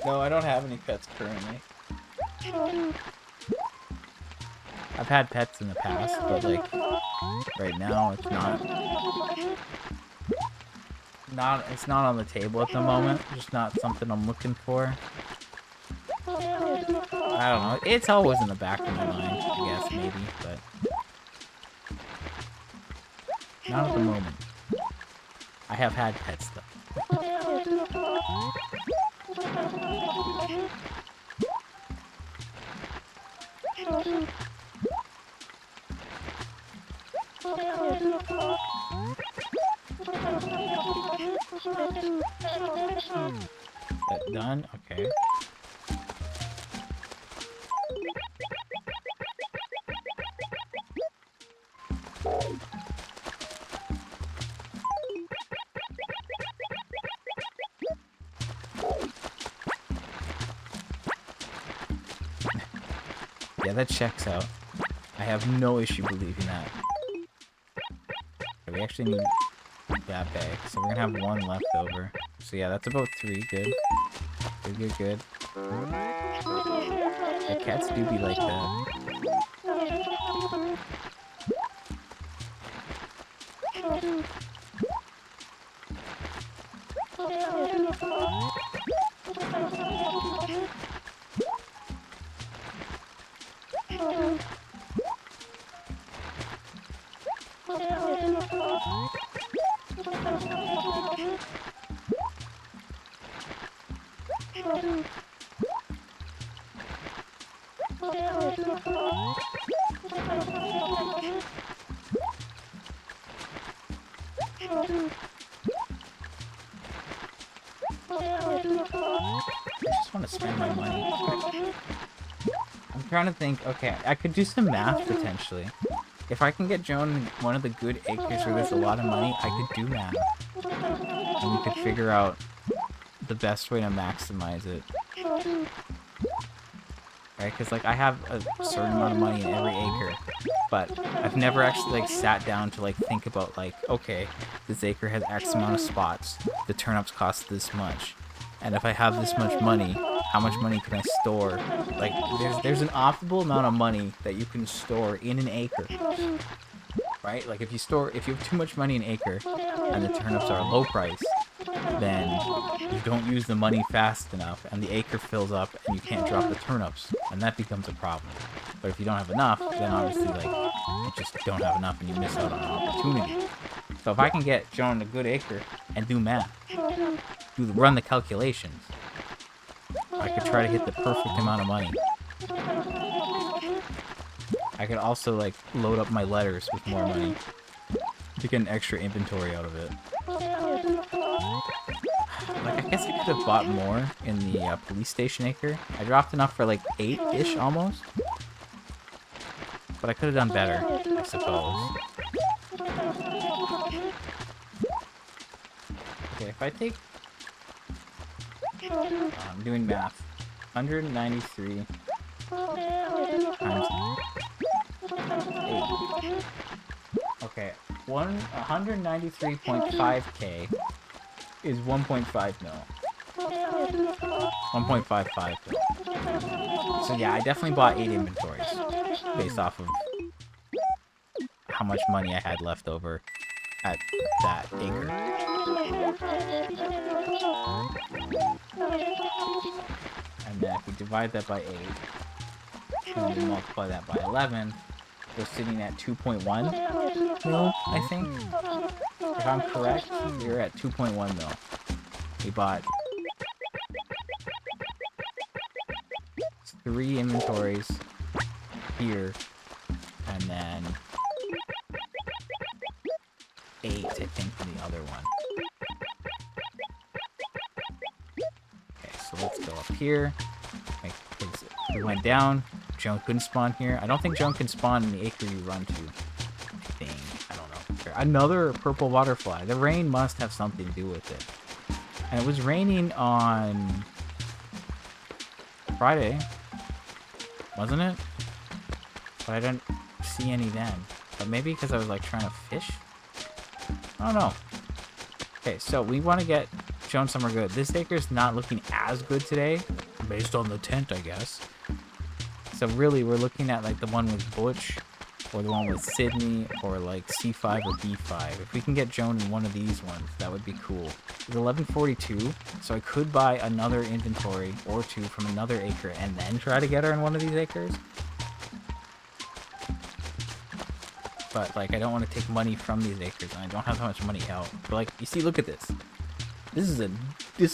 No, I don't have any pets currently. I've had pets in the past, but like right now it's not on the table at the moment. Just not something I'm looking for. I don't know. It's always in the back of my mind, I guess, maybe, but not at the moment. I have had pets though. That done? Okay. Yeah, that checks out. I have no issue believing that. We actually need that bag, so we're gonna have 1 left over. So yeah, that's about 3. Good. Good. The cats do be like that. I just want to spend my money. I'm trying to think, okay, I could do some math potentially. If I can get Joan one of the good acres where there's a lot of money, I could do math. And we could figure out the best way to maximize it. Right, because like I have a certain amount of money in every acre, but I've never actually like sat down to like think about like, okay, this acre has X amount of spots, the turnips cost this much, and if I have this much money, how much money can I store? Like there's an optimal amount of money that you can store in an acre, right? Like if you have too much money in an acre and the turnips are low price, then you don't use the money fast enough and the acre fills up and you can't drop the turnips, and that becomes a problem. But if you don't have enough, then obviously like you just don't have enough and you miss out on an opportunity. So if I can get Joan a good acre and do math, run the calculations. I could try to hit the perfect amount of money. I could also, like, load up my letters with more money to get an extra inventory out of it. Like, I guess I could have bought more in the police station acre. I dropped enough for, like, 8-ish almost. But I could have done better, I suppose. Okay, if I take... I'm doing math. 193 times 8. Okay, 193.5k is 1.5 mil. 1.55 mil. So yeah, I definitely bought 8 inventories based off of how much money I had left over at that acre. And then if we divide that by 8, and we multiply that by 11, we're sitting at 2.1 mil, I think. If I'm correct, we're at 2.1 mil. We bought 3 inventories here, and then 8, I think, for the other one. Okay, so let's go up here. We went down. Joan couldn't spawn here. I don't think Joan can spawn in the acre you run to. I don't know. Another purple butterfly. The rain must have something to do with it. And it was raining on Friday, wasn't it? But I didn't see any then. But maybe because I was like trying to fish? I don't know. Okay, so we want to get Joan somewhere good. This acre's not looking as good today, based on the tent, I guess. So really, we're looking at like the one with Butch, or the one with Sydney, or like C5 or B5. If we can get Joan in one of these ones, that would be cool. It's 1142, so I could buy another inventory or 2 from another acre and then try to get her in one of these acres. But like, I don't want to take money from these acres, and I don't have that much money out. But like, you see, look at this. This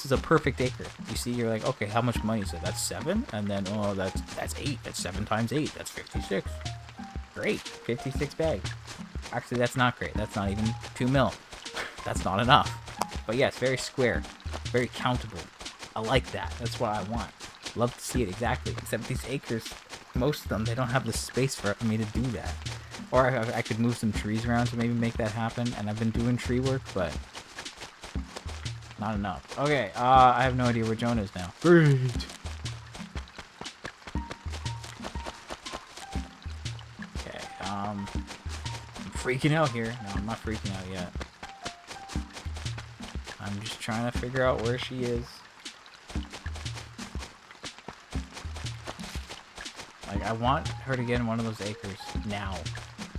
is a perfect acre. You see, you're like, okay, how much money is it? That's 7, and then oh, that's 8. That's 7 times 8. That's 56. Great, 56 bags. Actually, that's not great. That's not even 2 mil. That's not enough. But yeah, it's very square, very countable. I like that. That's what I want. Love to see it exactly. Except these acres, most of them, they don't have the space for me to do that. Or I could move some trees around to maybe make that happen. And I've been doing tree work, but not enough. Okay, I have no idea where Joan is now. Great. Okay, I'm freaking out here. No, I'm not freaking out yet. I'm just trying to figure out where she is. Like, I want her to get in one of those acres now,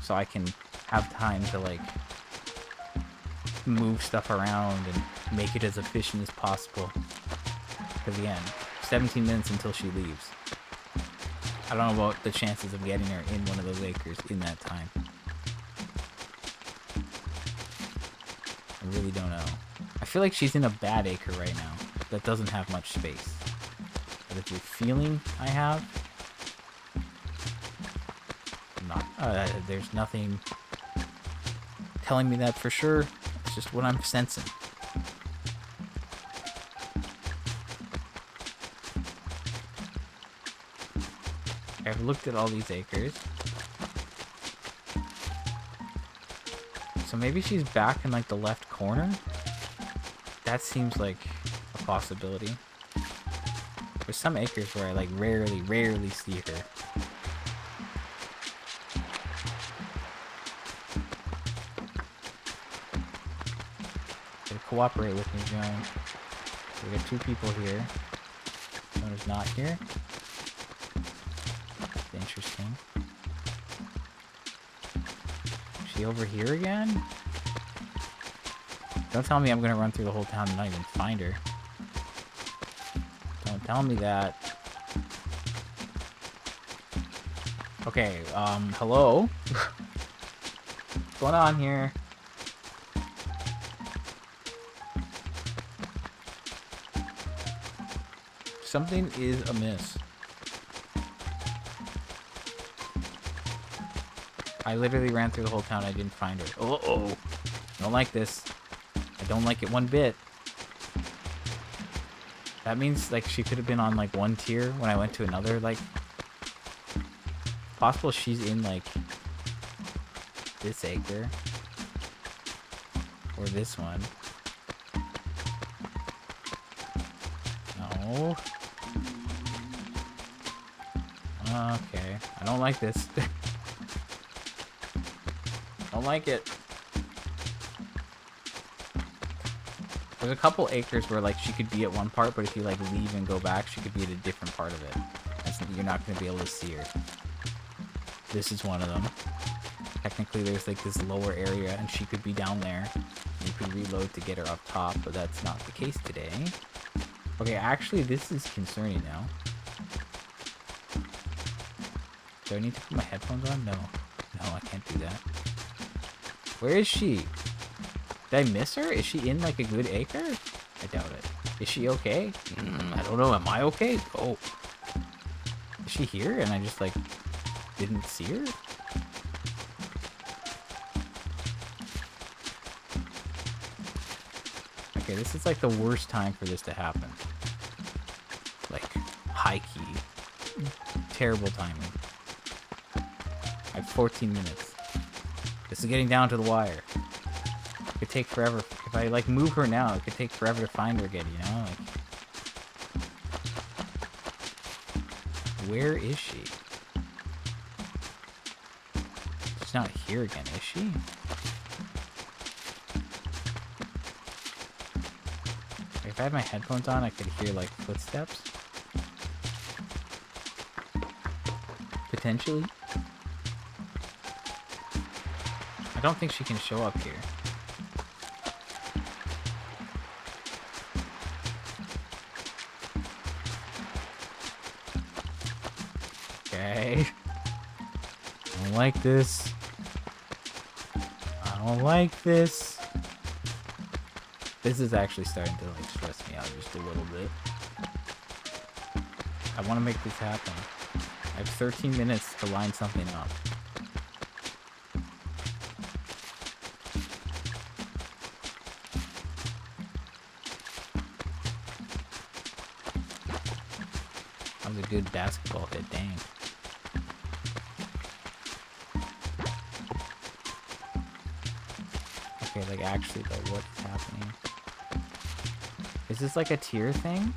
so I can have time to, like, move stuff around and make it as efficient as possible. Because again, 17 minutes until she leaves. I don't know about the chances of getting her in one of those acres in that time. I really don't know. I feel like she's in a bad acre right now that doesn't have much space. But if you're feeling I have, not. There's nothing telling me that for sure. It's just what I'm sensing. I've looked at all these acres. So maybe she's back in like the left corner? That seems like a possibility. There's some acres where I like rarely see her. Cooperate with me, Joan. We got 2 people here. One is not here. That's interesting. Is she over here again? Don't tell me I'm gonna run through the whole town and not even find her. Don't tell me that. Okay, hello? What's going on here? Something is amiss. I literally ran through the whole town. I didn't find her. Uh-oh. I don't like this. I don't like it one bit. That means, like, she could have been on, like, one tier when I went to another, like... Possible she's in, like, this acre. Or this one. No. Okay. I don't like this. I don't like it. There's a couple acres where, like, she could be at one part, but if you, like, leave and go back, she could be at a different part of it. You're not going to be able to see her. This is one of them. Technically, there's, like, this lower area, and she could be down there. You could reload to get her up top, but that's not the case today. Okay, actually, this is concerning now. Do I need to put my headphones on? No. No, I can't do that. Where is she? Did I miss her? Is she in, like, a good acre? I doubt it. Is she okay? I don't know. Am I okay? Oh. Is she here? And I just, like, didn't see her? Okay, this is, like, the worst time for this to happen. Like, high key. Terrible timing. I have 14 minutes. This is getting down to the wire. It could take forever. If I, like, move her now, it could take forever to find her again, you know? Like, where is she? She's not here again, is she? If I had my headphones on, I could hear, like, footsteps. Potentially. I don't think she can show up here. Okay. I don't like this. I don't like this. This is actually starting to, like, stress me out just a little bit. I want to make this happen. I have 13 minutes to line something up. That was a good basketball hit, dang. Okay, like, actually, though, what is happening? Is this, like, a tier thing?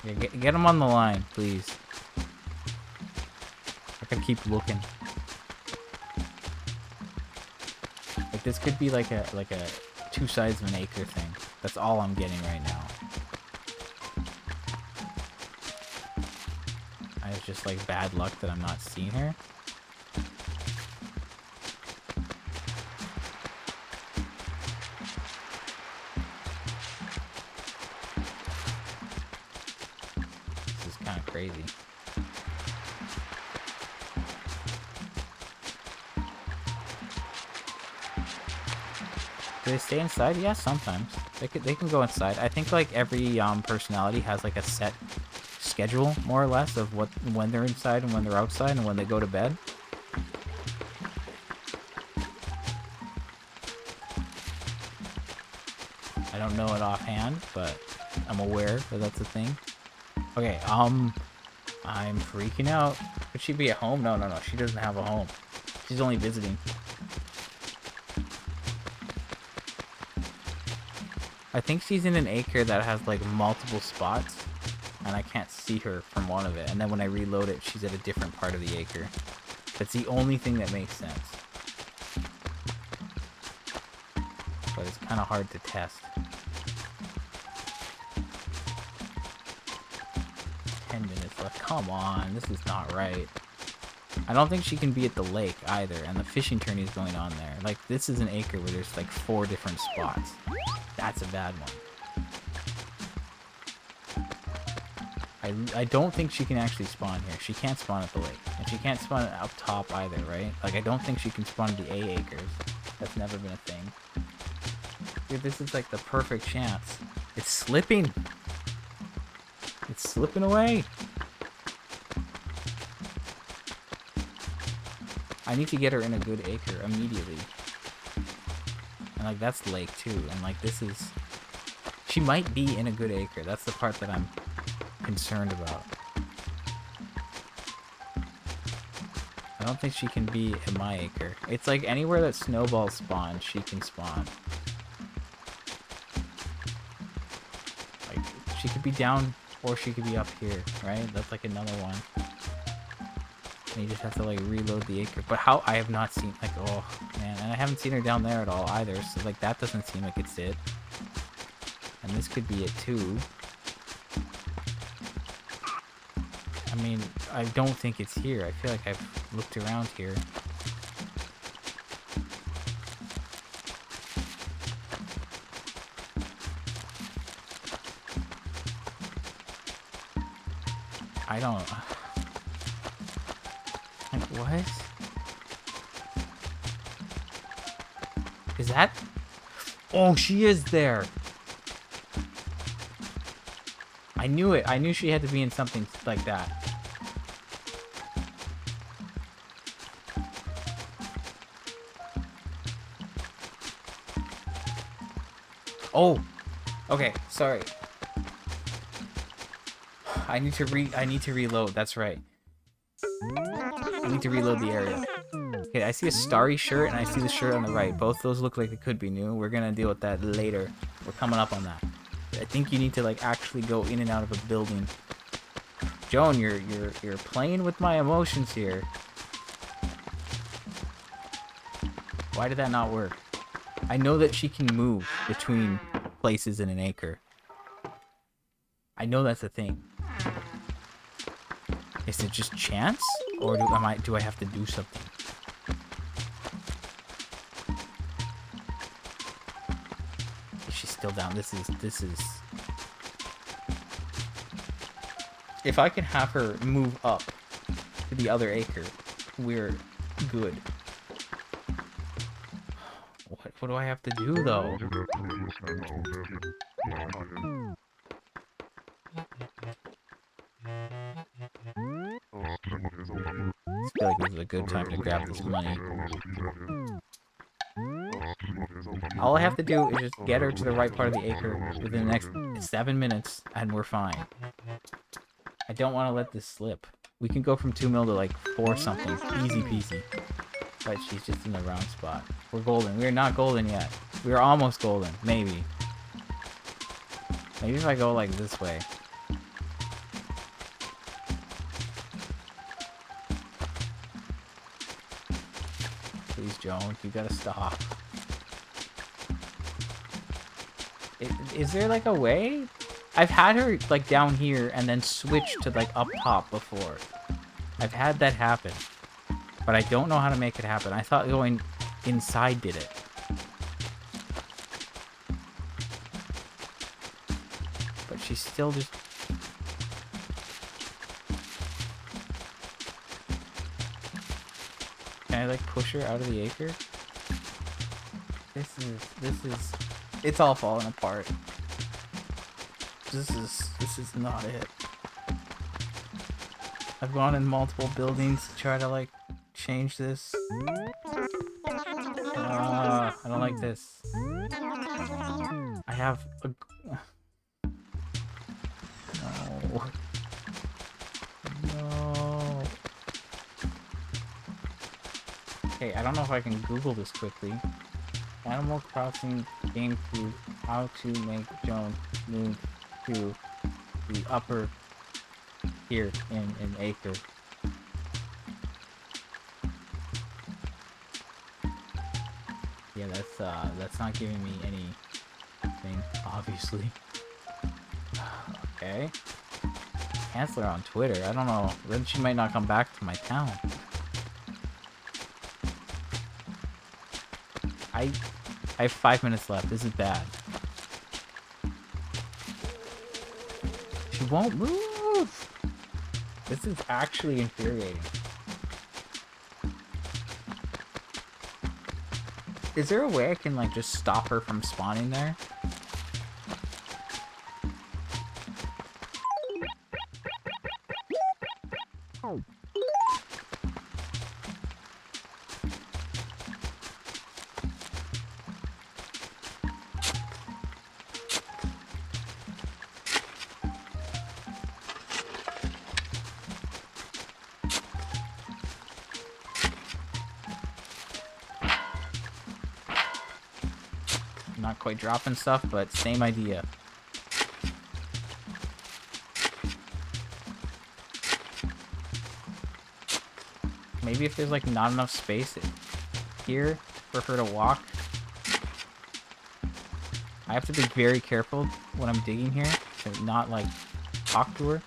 Yeah, get him on the line, please. I gotta keep looking. Like, this could be like a two sides of an acre thing. That's all I'm getting right now. I have just, like, bad luck that I'm not seeing her. Crazy. Do they stay inside? Yeah, sometimes. They can go inside. I think, like, every personality has, like, a set schedule, more or less, of when they're inside and when they're outside and when they go to bed. I don't know it offhand, but I'm aware that that's a thing. Okay, I'm freaking out. Could she be at home? No, she doesn't have a home. She's only visiting. I think she's in an acre that has, like, multiple spots, and I can't see her from one of it. And then when I reload it, she's at a different part of the acre. That's the only thing that makes sense. But it's kind of hard to test. 10 minutes left. Come on, this is not right. I don't think she can be at the lake either, and the fishing tourney is going on there. Like, this is an acre where there's, like, 4 different spots. That's a bad one. I don't think she can actually spawn here. She can't spawn at the lake. And she can't spawn up top either, right? Like, I don't think she can spawn at the A acres. That's never been a thing. Dude, this is, like, the perfect chance. It's slipping. It's slipping away. I need to get her in a good acre immediately. And like that's lake too. And like this is... She might be in a good acre. That's the part that I'm concerned about. I don't think she can be in my acre. It's like anywhere that snowballs spawn, she can spawn. Like, she could be down or she could be up here, right? That's like another one. And you just have to like reload the acre. But how? I have not seen, like, oh man. And I haven't seen her down there at all either. So like that doesn't seem like it's it. And this could be it too. I mean, I don't think it's here. I feel like I've looked around here. I don't... Like, what? Is that... Oh, she is there! I knew it. I knew she had to be in something like that. Oh, okay. Sorry. I need to reload. That's right. I need to reload the area. Okay, I see a starry shirt and I see the shirt on the right. Both those look like they could be new. We're gonna deal with that later. We're coming up on that. I think you need to like actually go in and out of a building. Joan, you're playing with my emotions here. Why did that not work? I know that she can move between places in an acre. I know that's a thing. Is it just chance, or do I have to do something? Is she still down? This is. If I can have her move up to the other acre, we're good. What do I have to do though? I feel like this is a good time to grab this money. All I have to do is just get her to the right part of the acre within the next 7 minutes, and we're fine. I don't want to let this slip. We can go from 2 mil to like 4 something. Easy peasy. But she's just in the wrong spot. We're golden. We're not golden yet. We're almost golden. Maybe. Maybe if I go like this way. Please, Joan. You gotta stop. Is there like a way? I've had her like down here and then switch to like up top before. I've had that happen. But I don't know how to make it happen. I thought going inside did it. But she's still just... Can I like push her out of the acre? This is... It's all falling apart. This is not it. I've gone in multiple buildings to try to like change this. I don't like this. I have a... No. No. Okay, I don't know if I can Google this quickly. Animal Crossing game clue, how to make Joan move to the upper here in acre. Yeah, that's not giving me anything, obviously. Okay. Cancel her on Twitter. I don't know. Then she might not come back to my town. I have 5 minutes left. This is bad. She won't move. This is actually infuriating. Is there a way I can like just stop her from spawning there? Not quite dropping stuff, but same idea. Maybe if there's like not enough space here for her to walk. I have to be very careful when I'm digging here to not like talk to her.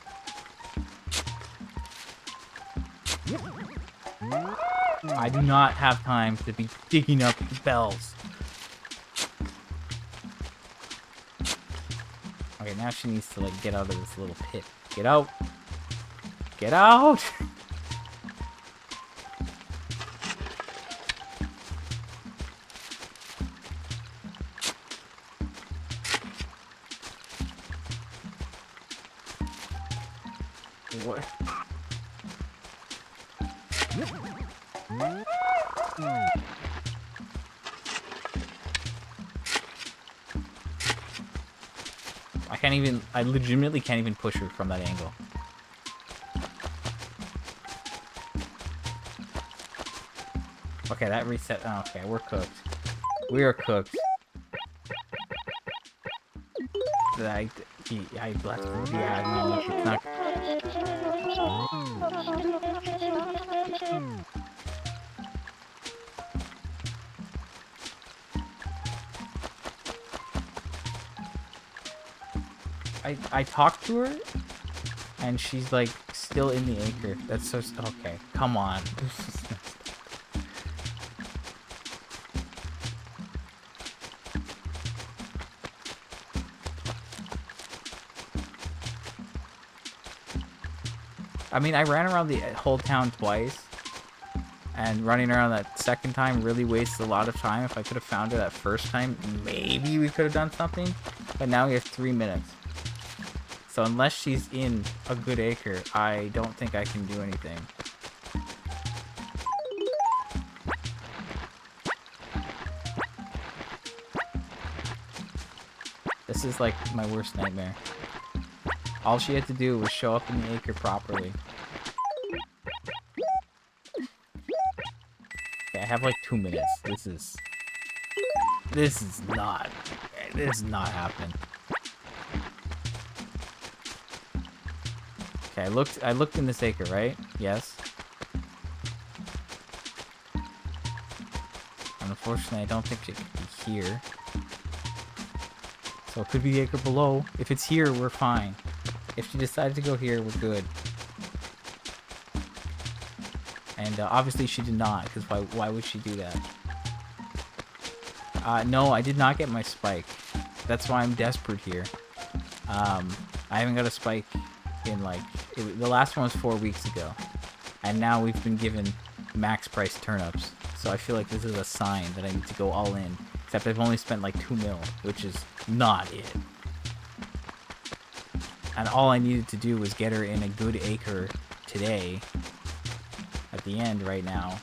I do not have time to be digging up bells. Okay, now she needs to like get out of this little pit. Get out! Get out! What? I legitimately can't even push her from that angle. Okay, that reset. Oh, okay, we're cooked. We are cooked. I left. Yeah, no, it's not. I talked to her, and she's like still in the acre. That's so okay. Come on. I mean, I ran around the whole town twice, and running around that second time really wasted a lot of time. If I could have found her that first time, maybe we could have done something. But now we have 3 minutes. So unless she's in a good acre, I don't think I can do anything. This is like my worst nightmare. All she had to do was show up in the acre properly. Okay, I have like 2 minutes. This is not happening. Okay, I looked in this acre, right? Yes. And unfortunately, I don't think it could be here. So it could be the acre below. If it's here, we're fine. If she decided to go here, we're good. And obviously she did not, because why would she do that? No, I did not get my spike. That's why I'm desperate here. I haven't got a spike in like... the last one was 4 weeks ago. And now we've been given max price turnips. So I feel like this is a sign that I need to go all in. Except I've only spent like 2 mil, which is not it. And all I needed to do was get her in a good acre today. At the end right now.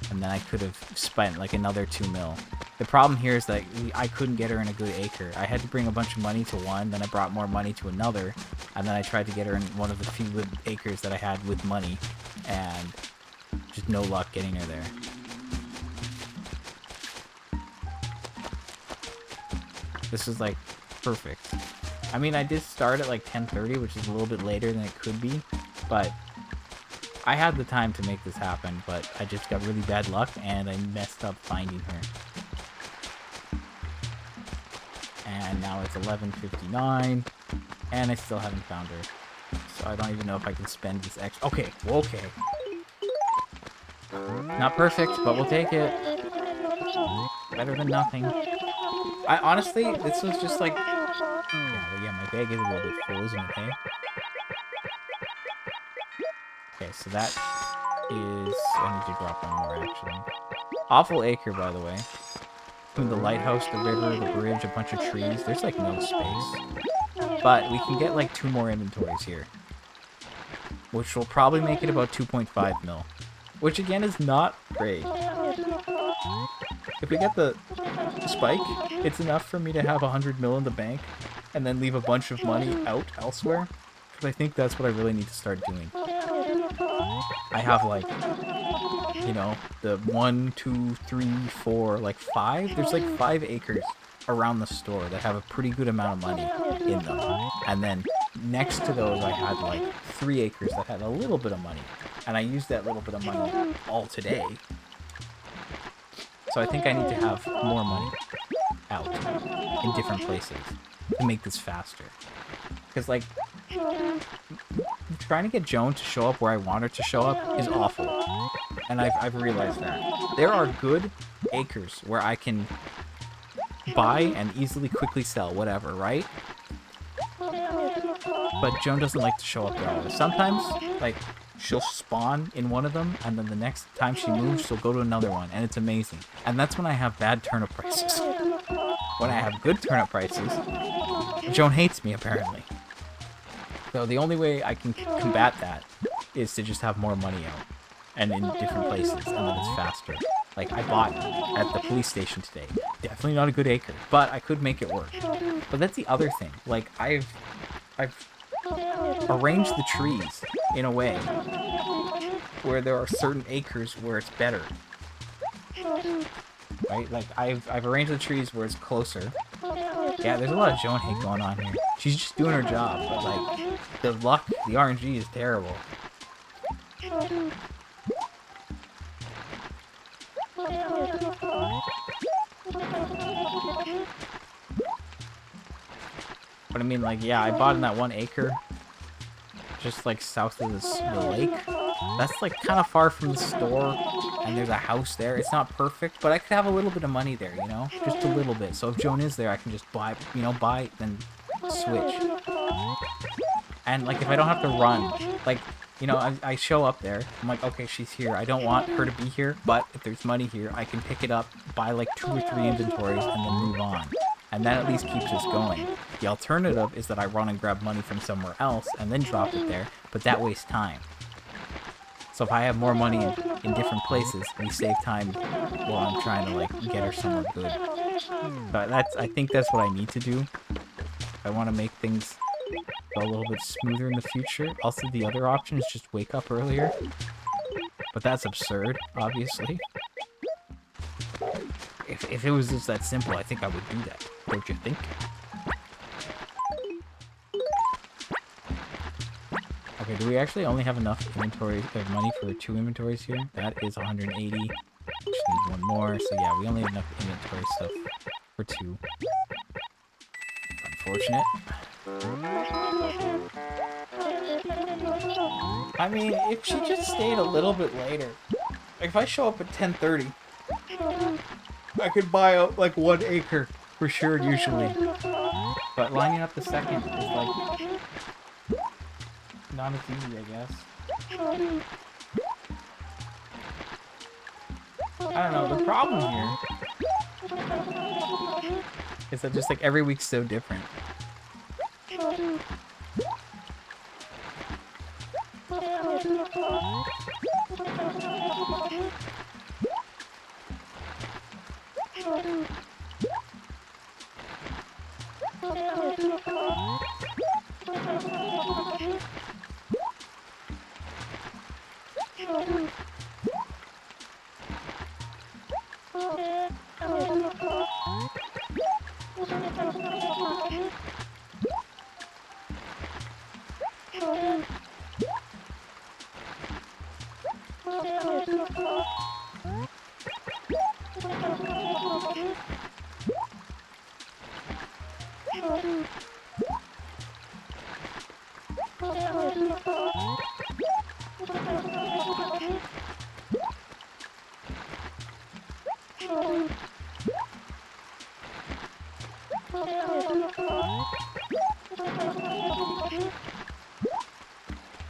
And then I could have spent like another 2 mil. The problem here is that I couldn't get her in a good acre. I had to bring a bunch of money to one, then I brought more money to another, and then I tried to get her in one of the few acres that I had with money, and just no luck getting her there. This is like perfect. I mean, I did start at like 10:30, which is a little bit later than it could be, but I had the time to make this happen, but I just got really bad luck, and I messed up finding her. And now it's 11:59, and I still haven't found her. So I don't even know if I can spend this extra... Okay, okay. Not perfect, but we'll take it. Better than nothing. I honestly, this was just like... Yeah, my bag is a little bit full, isn't it, hey? Okay, so that is... I need to drop one more, actually. Awful acre, by the way. Between the lighthouse, the river, the bridge, a bunch of trees. There's, like, no space. But we can get, like, 2 more inventories here. Which will probably make it about 2.5 mil. Which, again, is not great. If we get the spike, it's enough for me to have 100 mil in the bank. And then leave a bunch of money out elsewhere. Because I think that's what I really need to start doing. I have like you know, the 1, 2, 3, 4, like 5. There's like 5 acres around the store that have a pretty good amount of money in them. And then next to those, I had like 3 acres that had a little bit of money. And I used that little bit of money all today. So I think I need to have more money out in different places to make this faster. Because, like, trying to get Joan to show up where I want her to show up is awful. And I've realized that. There are good acres where I can buy and easily, quickly sell whatever, right? But Joan doesn't like to show up there always. Sometimes, like, she'll spawn in one of them, and then the next time she moves, she'll go to another one, and it's amazing. And that's when I have bad turnip prices. When I have good turnip prices, Joan hates me, apparently. So the only way I can combat that is to just have more money out, and in different places, and then it's faster. Like, I bought at the police station today. Definitely not a good acre, but I could make it work. But that's the other thing. Like, I've arranged the trees in a way where there are certain acres where it's better. Right? Like, I've arranged the trees where it's closer. Yeah, there's a lot of Joan hate going on here. She's just doing her job, but, like, the luck, the RNG is terrible. But I mean, like, yeah, I bought in that 1 acre, just like south of the lake. That's like kind of far from the store, and there's a house there. It's not perfect, but I could have a little bit of money there, you know, just a little bit. So if Joan is there, I can just buy, you know, buy then switch. And like if I don't have to run, like, you know, I show up there. I'm like, okay, she's here. I don't want her to be here, but if there's money here, I can pick it up, buy like 2 or 3 inventories, and then move on. And that at least keeps us going. The alternative is that I run and grab money from somewhere else and then drop it there, but that wastes time. So if I have more money in different places, we save time while I'm trying to, like, get her somewhere good. But I think that's what I need to do. I want to make things go a little bit smoother in the future. Also, the other option is just wake up earlier. But that's absurd, obviously. If it was just that simple, I think I would do that. Don't you think? Okay, do we actually only have enough inventory of money for 2 inventories here? That is 180. Just need 1 more. So yeah, we only have enough inventory stuff for 2. Unfortunate. I mean, if she just stayed a little bit later, like if I show up at 10:30, I could buy out like 1 acre for sure usually. But lining up the second is like not as easy, I guess. I don't know, the problem here is that just like every week's so different.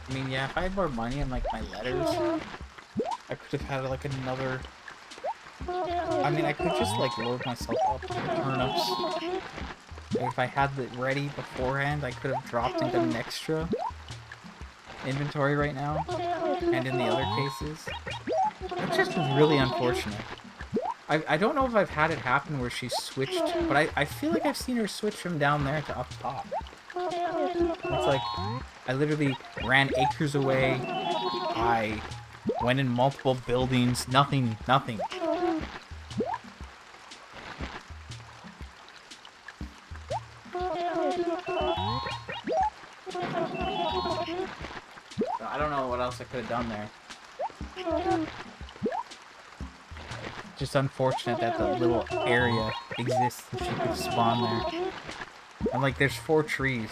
I mean, yeah, if I had more money on, like, my letters, I could have had, like, another... I mean, I could just, like, load myself up with turnips. Like, if I had it ready beforehand, I could have dropped and got an extra inventory right now. And in the other cases. That's just really unfortunate. I don't know if I've had it happen where she switched, but I feel like I've seen her switch from down there to up top. It's like, I literally ran acres away, I Went in multiple buildings. Nothing. Nothing. I don't know what else I could have done there. Just unfortunate that the little area exists and she could spawn there. And like, there's 4 trees.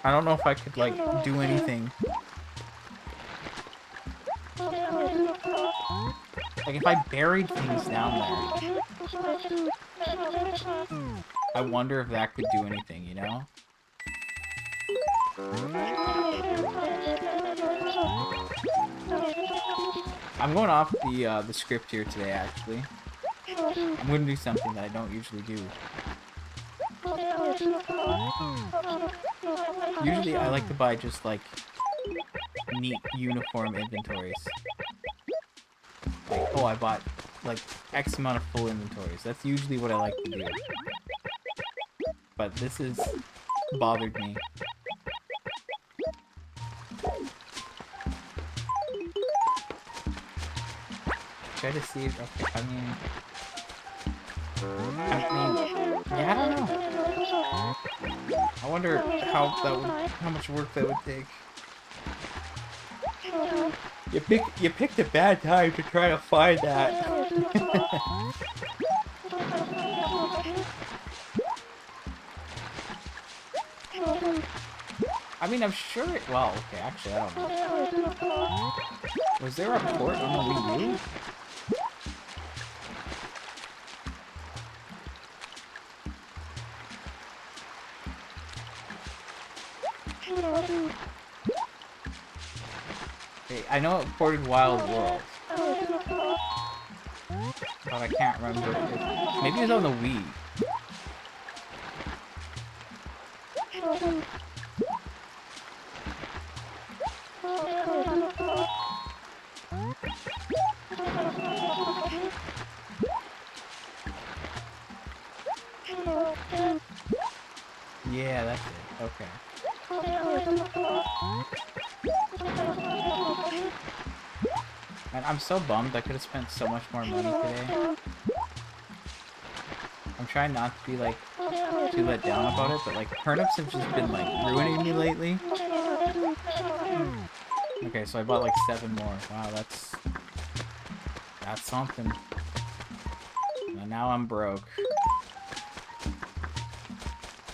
I don't know if I could like do anything. Like if I buried things down there, I wonder if that could do anything, you know? I'm going off the script here today, actually. I'm going to do something that I don't usually do. Usually I like to buy just like neat uniform inventories. Like, oh, I bought like X amount of full inventories. That's usually what I like to do. But this has bothered me. Try to see if, okay, I mean, yeah, I don't know. I wonder how much work that would take. You picked a bad time to try to find that. I mean, I'm sure it, well, okay, actually, I don't know. Was there a port on the Wii U? Okay, I know it ported Wild World, but I can't remember if maybe it was on the Wii. Yeah, that's it. Okay. Man, I'm so bummed. I could have spent so much more money today. I'm trying not to be like too let down about it, but like turnips have just been like ruining me lately. Okay, so I bought like 7 more. Wow, that's something. And now I'm broke.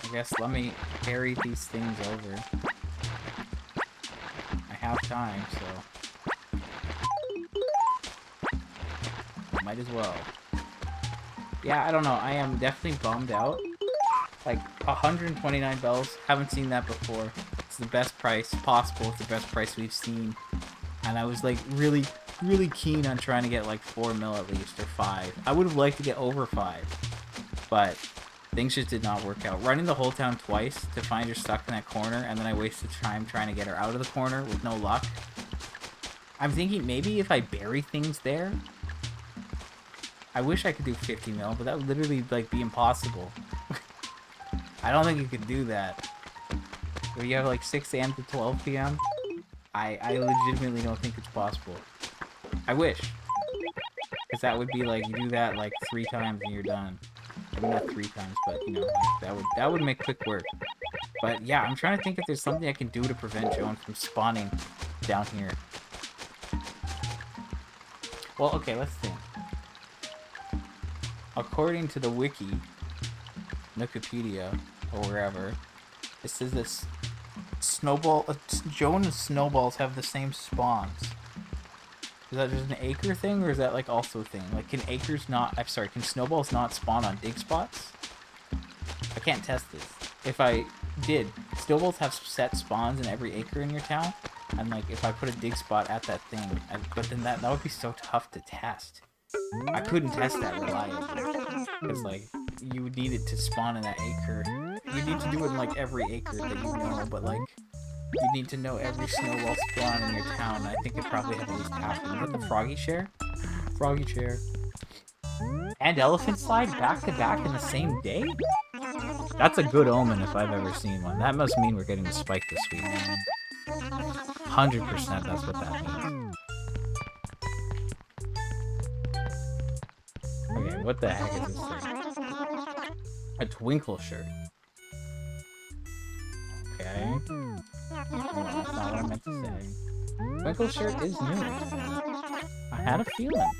I guess let me carry these things over. I have time, so might as well. Yeah, I don't know. I am definitely bummed out. Like 129 bells. Haven't seen that before. It's the best price possible. It's the best price we've seen. And I was like really keen on trying to get like 4 mil at least, or 5. I would have liked to get over 5, but things just did not work out. Running the whole town twice to find her stuck in that corner, and then I wasted time trying to get her out of the corner with no luck. I'm thinking maybe if I bury things there, I wish I could do 50 mil, but that would literally like be impossible. I don't think you could do that. Where you have like 6 a.m. to 12 p.m. I legitimately don't think it's possible. I wish. Because that would be like, you do that like 3 times and you're done. I mean, not 3 times, but you know, like, that would make quick work. But yeah, I'm trying to think if there's something I can do to prevent Joan from spawning down here. Well, okay, let's think. According to the wiki, Wikipedia, or wherever, it says this Joan and snowballs have the same spawns. Is that just an acre thing, or is that like also a thing? Like, can snowballs not spawn on dig spots? I can't test this. If I did, snowballs have set spawns in every acre in your town, and like if I put a dig spot at that thing, but then that would be so tough to test. I couldn't test that reliably, because like you would need it to spawn in that acre. You need to do it in like every acre that you know, but like you need to know every snowball spawn in your town. I think it probably have at least half of them. Is that the froggy chair? Froggy chair. And elephant slide back to back in the same day? That's a good omen if I've ever seen one. That must mean we're getting a spike this week. 100% that's what that means. what the heck is this thing? A twinkle shirt. Okay. Well, that's not what I meant to say. Twinkle shirt is new. I had a feeling.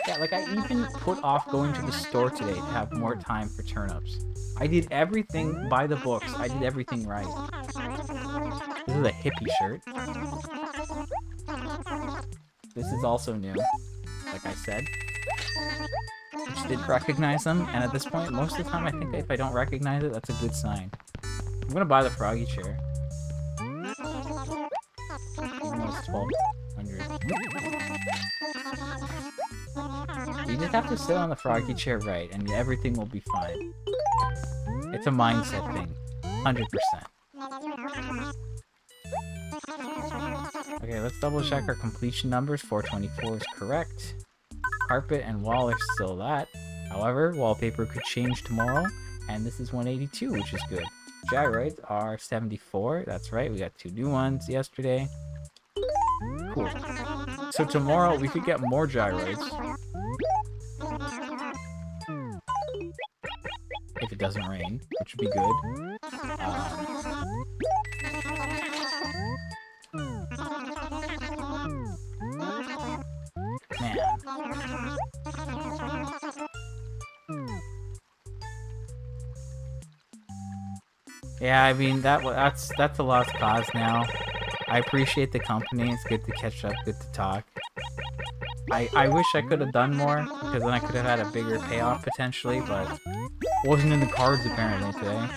Yeah, like I even put off going to the store today to have more time for turnips. I did everything by the books. I did everything right. This is a hippie shirt. This is also new, like I said. I just didn't recognize them, and at this point, most of the time, I think if I don't recognize it, that's a good sign. I'm gonna buy the froggy chair. Even though it's 1200. You just have to sit on the froggy chair right, and everything will be fine. It's a mindset thing. 100%. Okay, let's double check our completion numbers. 424 is correct. Carpet and wall are still that. However, wallpaper could change tomorrow, and this is 182, which is good. Gyroids are 74. That's right, we got 2 new ones yesterday. Cool. So tomorrow we could get more gyroids. If it doesn't rain, which would be good. Man. Yeah, I mean that's a lost cause now. I appreciate the company. It's good to catch up, good to talk. I wish I could have done more, because then I could have had a bigger payoff potentially, but wasn't in the cards apparently today.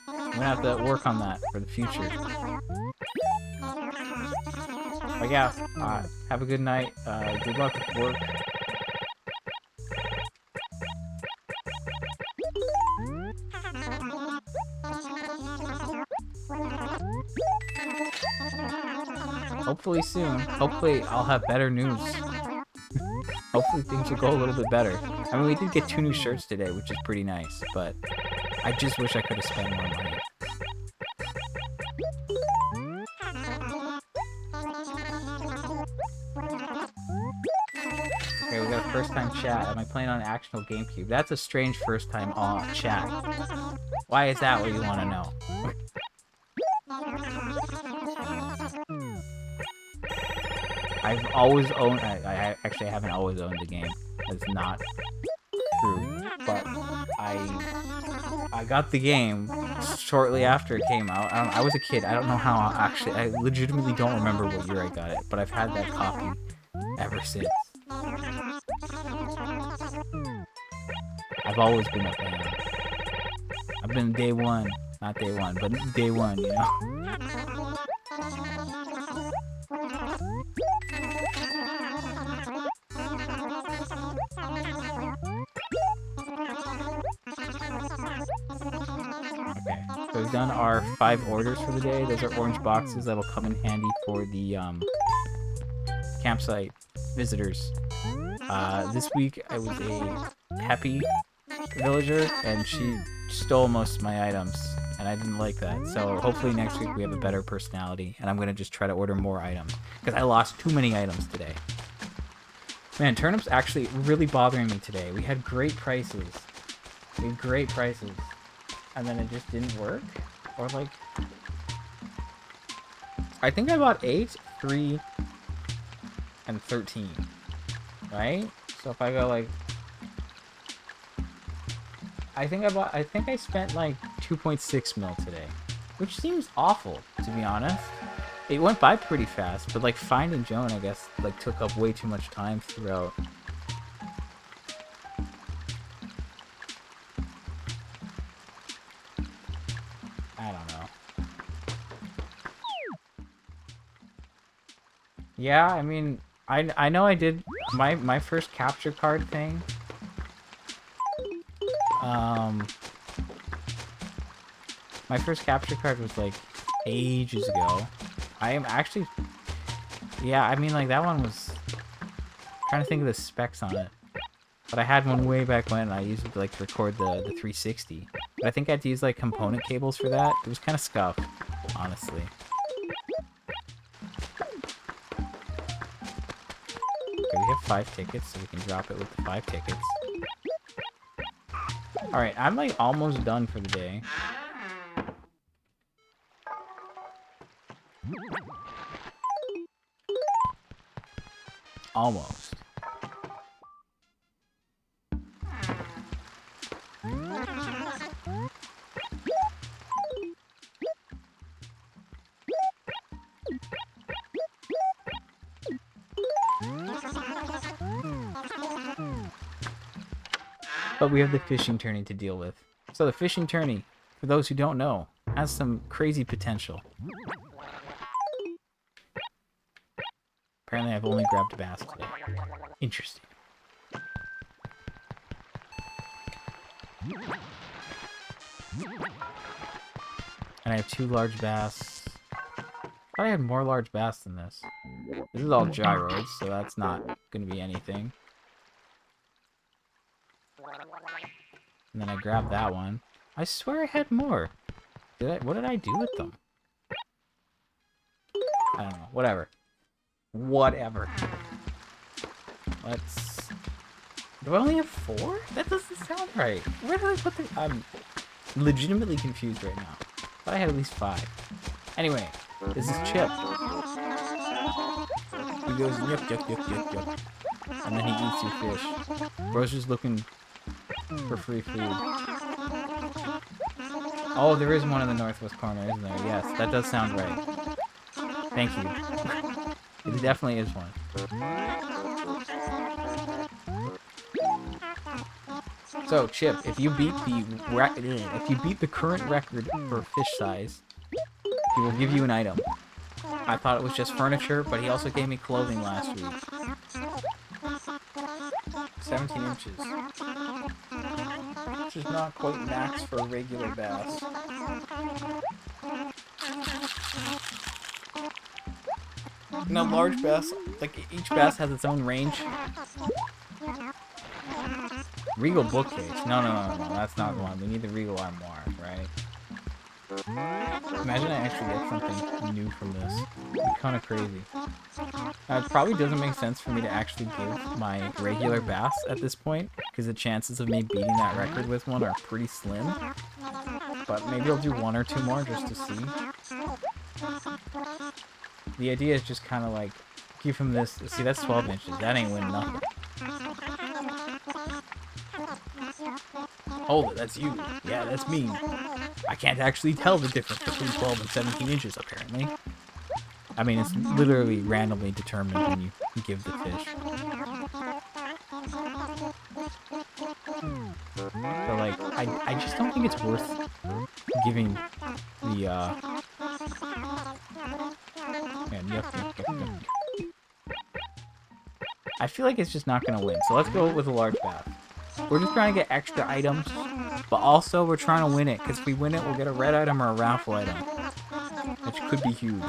I'm gonna have to work on that for the future. But yeah, have a good night. Good luck with work. Hopefully soon. Hopefully I'll have better news. Hopefully things will go a little bit better. I mean, we did get 2 new shirts today, which is pretty nice, but I just wish I could have spent more money. Okay, we got a first time chat. Am I playing on Actional GameCube? That's a strange first time chat. Why is that what you want to know? I've always owned... I actually haven't always owned the game. That's not true. But I got the game shortly after it came out. I was a kid. I don't know how actually... I legitimately don't remember what year I got it. But I've had that copy ever since. I've always been a fan. I've been day one. Not day one, but day one, you know? Okay, so we've done our 5 orders for the day. Those are orange boxes that'll come in handy for the campsite visitors. This week I was a peppy villager, and she stole most of my items, and I didn't like that. So hopefully next week we have a better personality, and I'm gonna just try to order more items, because I lost too many items today. Man, turnips actually really bothering me today. We had great prices. And then it just didn't work? Or like... I think I bought 8, 3, and 13. Right? So if I go like... I think I spent like 2.6 mil today. Which seems awful, to be honest. It went by pretty fast, but like finding Joan, I guess, like took up way too much time throughout. I don't know. Yeah, I mean, I know I did my first capture card thing. My first capture card was like ages ago. I am actually, yeah, I mean, like that one was, I'm trying to think of the specs on it. But I had one way back when. I used it to like record the 360. But I think I had to use like component cables for that. It was kind of scuffed, honestly. Okay, we have 5 tickets, so we can drop it with the 5 tickets. Alright, I'm like almost done for the day. Almost. But we have the fishing tourney to deal with. So the fishing tourney, for those who don't know, has some crazy potential. Apparently I've only grabbed bass today. Interesting. And I have 2 large bass. I thought I had more large bass than this. This is all gyros, so that's not going to be anything. And then I grabbed that one. I swear I had more. What did I do with them? I don't know. Whatever. Whatever. Let's... Do I only have 4? That doesn't sound right. Where did I put the... I'm legitimately confused right now. I thought I had at least 5. Anyway, this is Chip. He goes, yuck, yuck, yuck, yuck, yuck. And then he eats your fish. Bro's just looking for free food. Oh, there is one in the northwest corner, isn't there? Yes, that does sound right. Thank you. It definitely is one. So, Chip, if you beat the current record for fish size, he will give you an item. I thought it was just furniture, but he also gave me clothing last week. 17 inches. Which is not quite max for a regular bass. Now, large bass, like each bass has its own range. Regal bookcase. No, that's not the one. We need the Regal armoire, right? Imagine I actually get something new from this. It'd be kind of crazy. It probably doesn't make sense for me to actually give my regular bass at this point, because the chances of me beating that record with one are pretty slim. But maybe I'll do 1 or 2 more just to see. The idea is just kind of like, give him this. See, that's 12 inches. That ain't winning nothing. Hold it, that's you. Yeah, that's me. I can't actually tell the difference between 12 and 17 inches, apparently. I mean, it's literally randomly determined when you give the fish. So, like, I just don't think it's worth giving the, yeah, yuck. I feel like it's just not going to win, so let's go with a large bass. We're just trying to get extra items, but also we're trying to win it, because if we win it, we'll get a red item or a raffle item, which could be huge.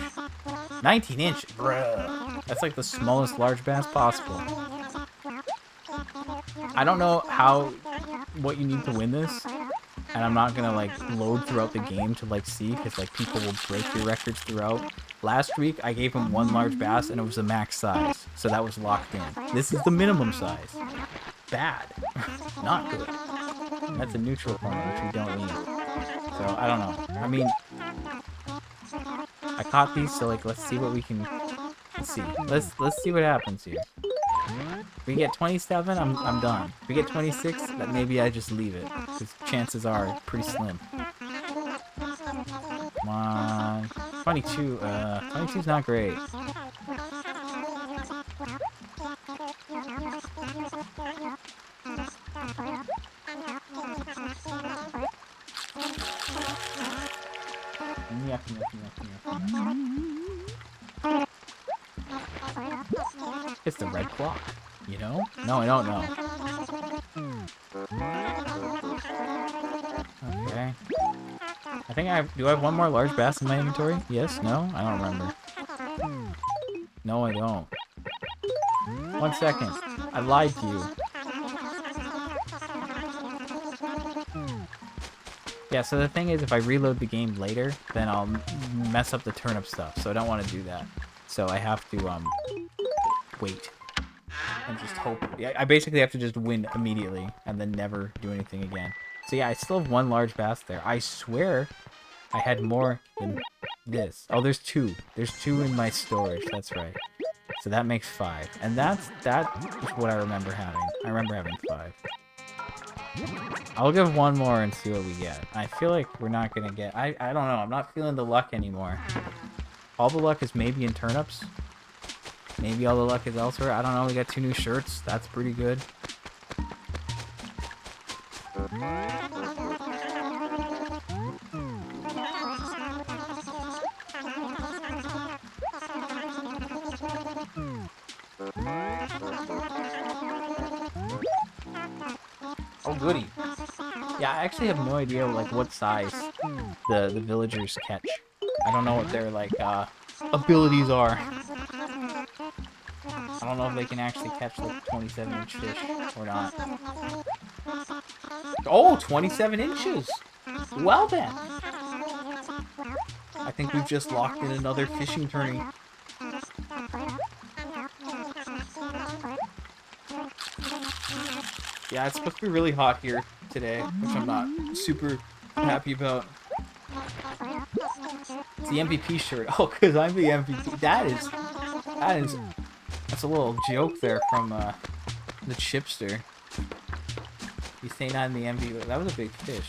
19 inches, bruh. That's like the smallest large bass possible. I don't know what you need to win this, and I'm not gonna like load throughout the game to like see, because like people will break your records throughout. Last week I gave him 1 large bass and it was the max size, so that was locked in. This is the minimum size. Bad. Not good. That's a neutral corner, which we don't need. So, I don't know. I mean, I caught these, so like, let's see what we can... Let's see. Let's see what happens here. If we get 27, I'm done. If we get 26, then maybe I just leave it, because chances are pretty slim. Come on. 22. 22's not great. It's the red clock, you know? No, I don't know. Okay. I think do I have 1 more large bass in my inventory? Yes? No? I don't remember. No, I don't. 1 second. I lied to you. Yeah, so the thing is, if I reload the game later, then I'll mess up the turnip stuff, so I don't want to do that. So I have to, wait. and just hope. Yeah, I basically have to just win immediately and then never do anything again. So yeah, I still have one large bass there. I swear I had more than this. Oh, there's two. There's two in my storage. That's right. So that makes 5. And that is what I remember having. I remember having 5. I'll give one more and see what we get. I feel like we're not going to get... I don't know. I'm not feeling the luck anymore. All the luck is maybe in turnips. Maybe all the luck is elsewhere. I don't know. We got 2 new shirts. That's pretty good. Oh, goody. Yeah, I actually have no idea, like, what size the villagers catch. I don't know what their, like, abilities are. I don't know if they can actually catch, like, 27-inch fish or not. Oh, 27 inches! Well, then. I think we've just locked in another fishing tourney. Yeah, it's supposed to be really hot here today, which I'm not super happy about. It's the MVP shirt. Oh, because I'm the MVP. That's a little joke there from the chipster. You saying I'm the MVP. That was a big fish.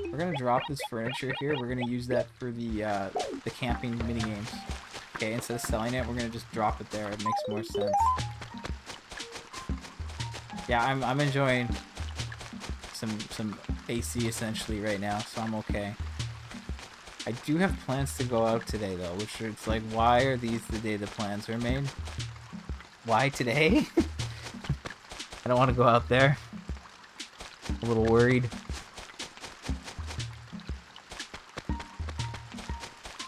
We're gonna drop this furniture here. We're gonna use that for the camping mini games. Okay, instead of selling it, we're gonna just drop it there. It makes more sense. Yeah, I'm enjoying some AC essentially right now, so I'm okay. I do have plans to go out today though, which it's like, why are these the day the plans are made? Why today? I don't want to go out there. A little worried.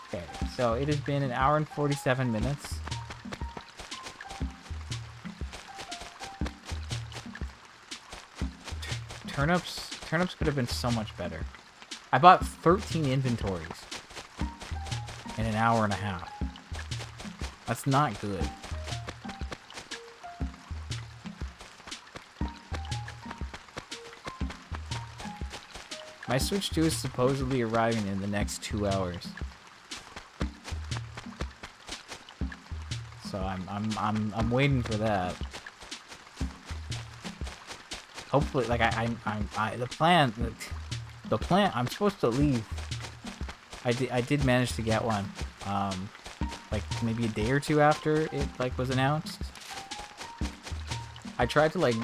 Okay, so it has been 1 hour and 47 minutes. Turnips could have been so much better. I bought 13 inventories in 1 hour and a half. That's not good. My Switch 2 is supposedly arriving in the next 2 hours. So I'm waiting for that. Hopefully, like the plan, I'm supposed to leave. I did manage to get one. Like maybe a day or 2 after it like was announced. I tried to like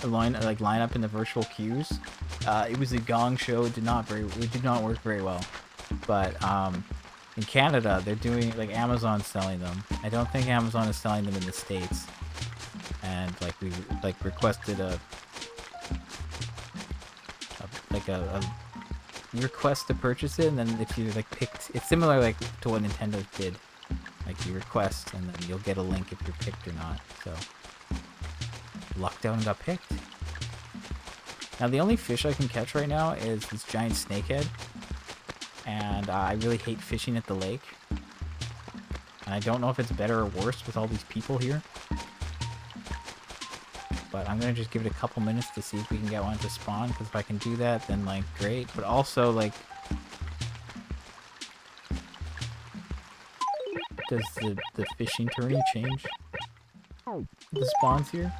line up in the virtual queues. It was a gong show. It did not work very well. But in Canada, they're doing like Amazon's selling them. I don't think Amazon is selling them in the States. And like we requested a request to purchase it, and then if you like picked, it's similar like to what Nintendo did. Like you request, and then you'll get a link if you're picked or not. So lucked out and got picked. Now the only fish I can catch right now is this giant snakehead, and I really hate fishing at the lake. And I don't know if it's better or worse with all these people here. But I'm gonna just give it a couple minutes to see if we can get one to spawn, because if I can do that, then like great. But also like, does the fishing tourney change the spawns here?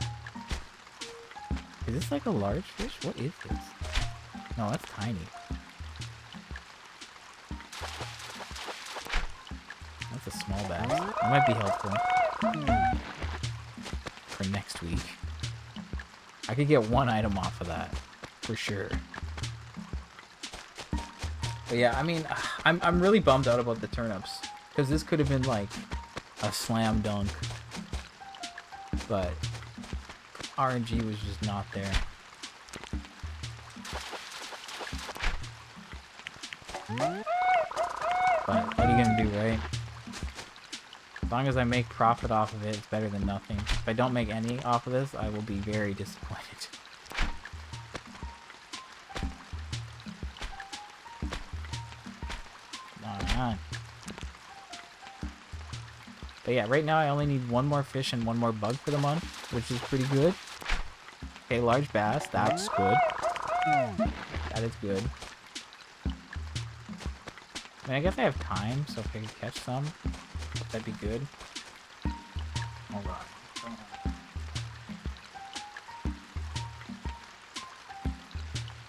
Is this like a large fish? What is this? No, that's tiny. That's a small bass. That might be helpful for next week. I could get one item off of that, for sure. But yeah, I mean, I'm really bummed out about the turnips, because this could have been like a slam dunk, but RNG was just not there. But what are you gonna do, right? As long as I make profit off of it, it's better than nothing. If I don't make any off of this, I will be very disappointed. Come on. But yeah, right now I only need one more fish and one more bug for the month, which is pretty good. Okay, large bass. That's good. That is good. I mean, I guess I have time, so if I could catch some, that'd be good. Hold on.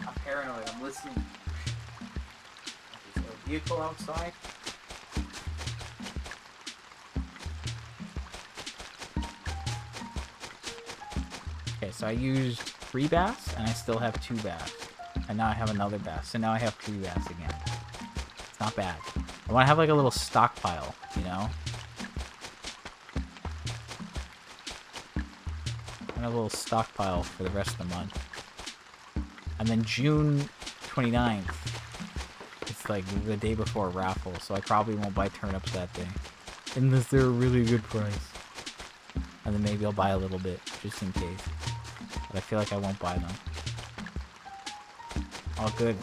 I'm paranoid. I'm listening. Is there a vehicle outside? Okay, so I used 3 bass, and I still have 2 bass. And now I have another bass, so now I have 3 bass again. It's not bad. I want to have like a little stockpile, you know? I have a little stockpile for the rest of the month. And then June 29th, it's like the day before a raffle, so I probably won't buy turnips that day. Unless they're a really good price. And then maybe I'll buy a little bit, just in case. But I feel like I won't buy them. All good.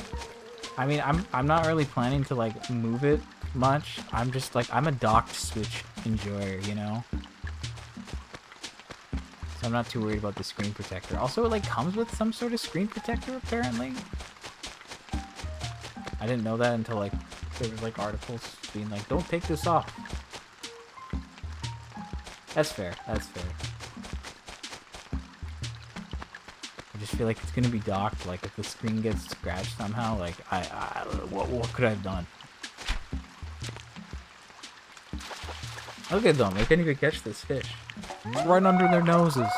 I mean, I'm not really planning to, like, move it much. I'm just, like, I'm a docked Switch enjoyer, you know? So I'm not too worried about the screen protector. Also, it, like, comes with some sort of screen protector, apparently. I didn't know that until, like, there was, like, articles being like, don't take this off. That's fair. That's fair. I just feel like it's gonna be docked. Like, if the screen gets scratched somehow, like, what could I have done? Look at them. They can't even catch this fish. It's right under their noses.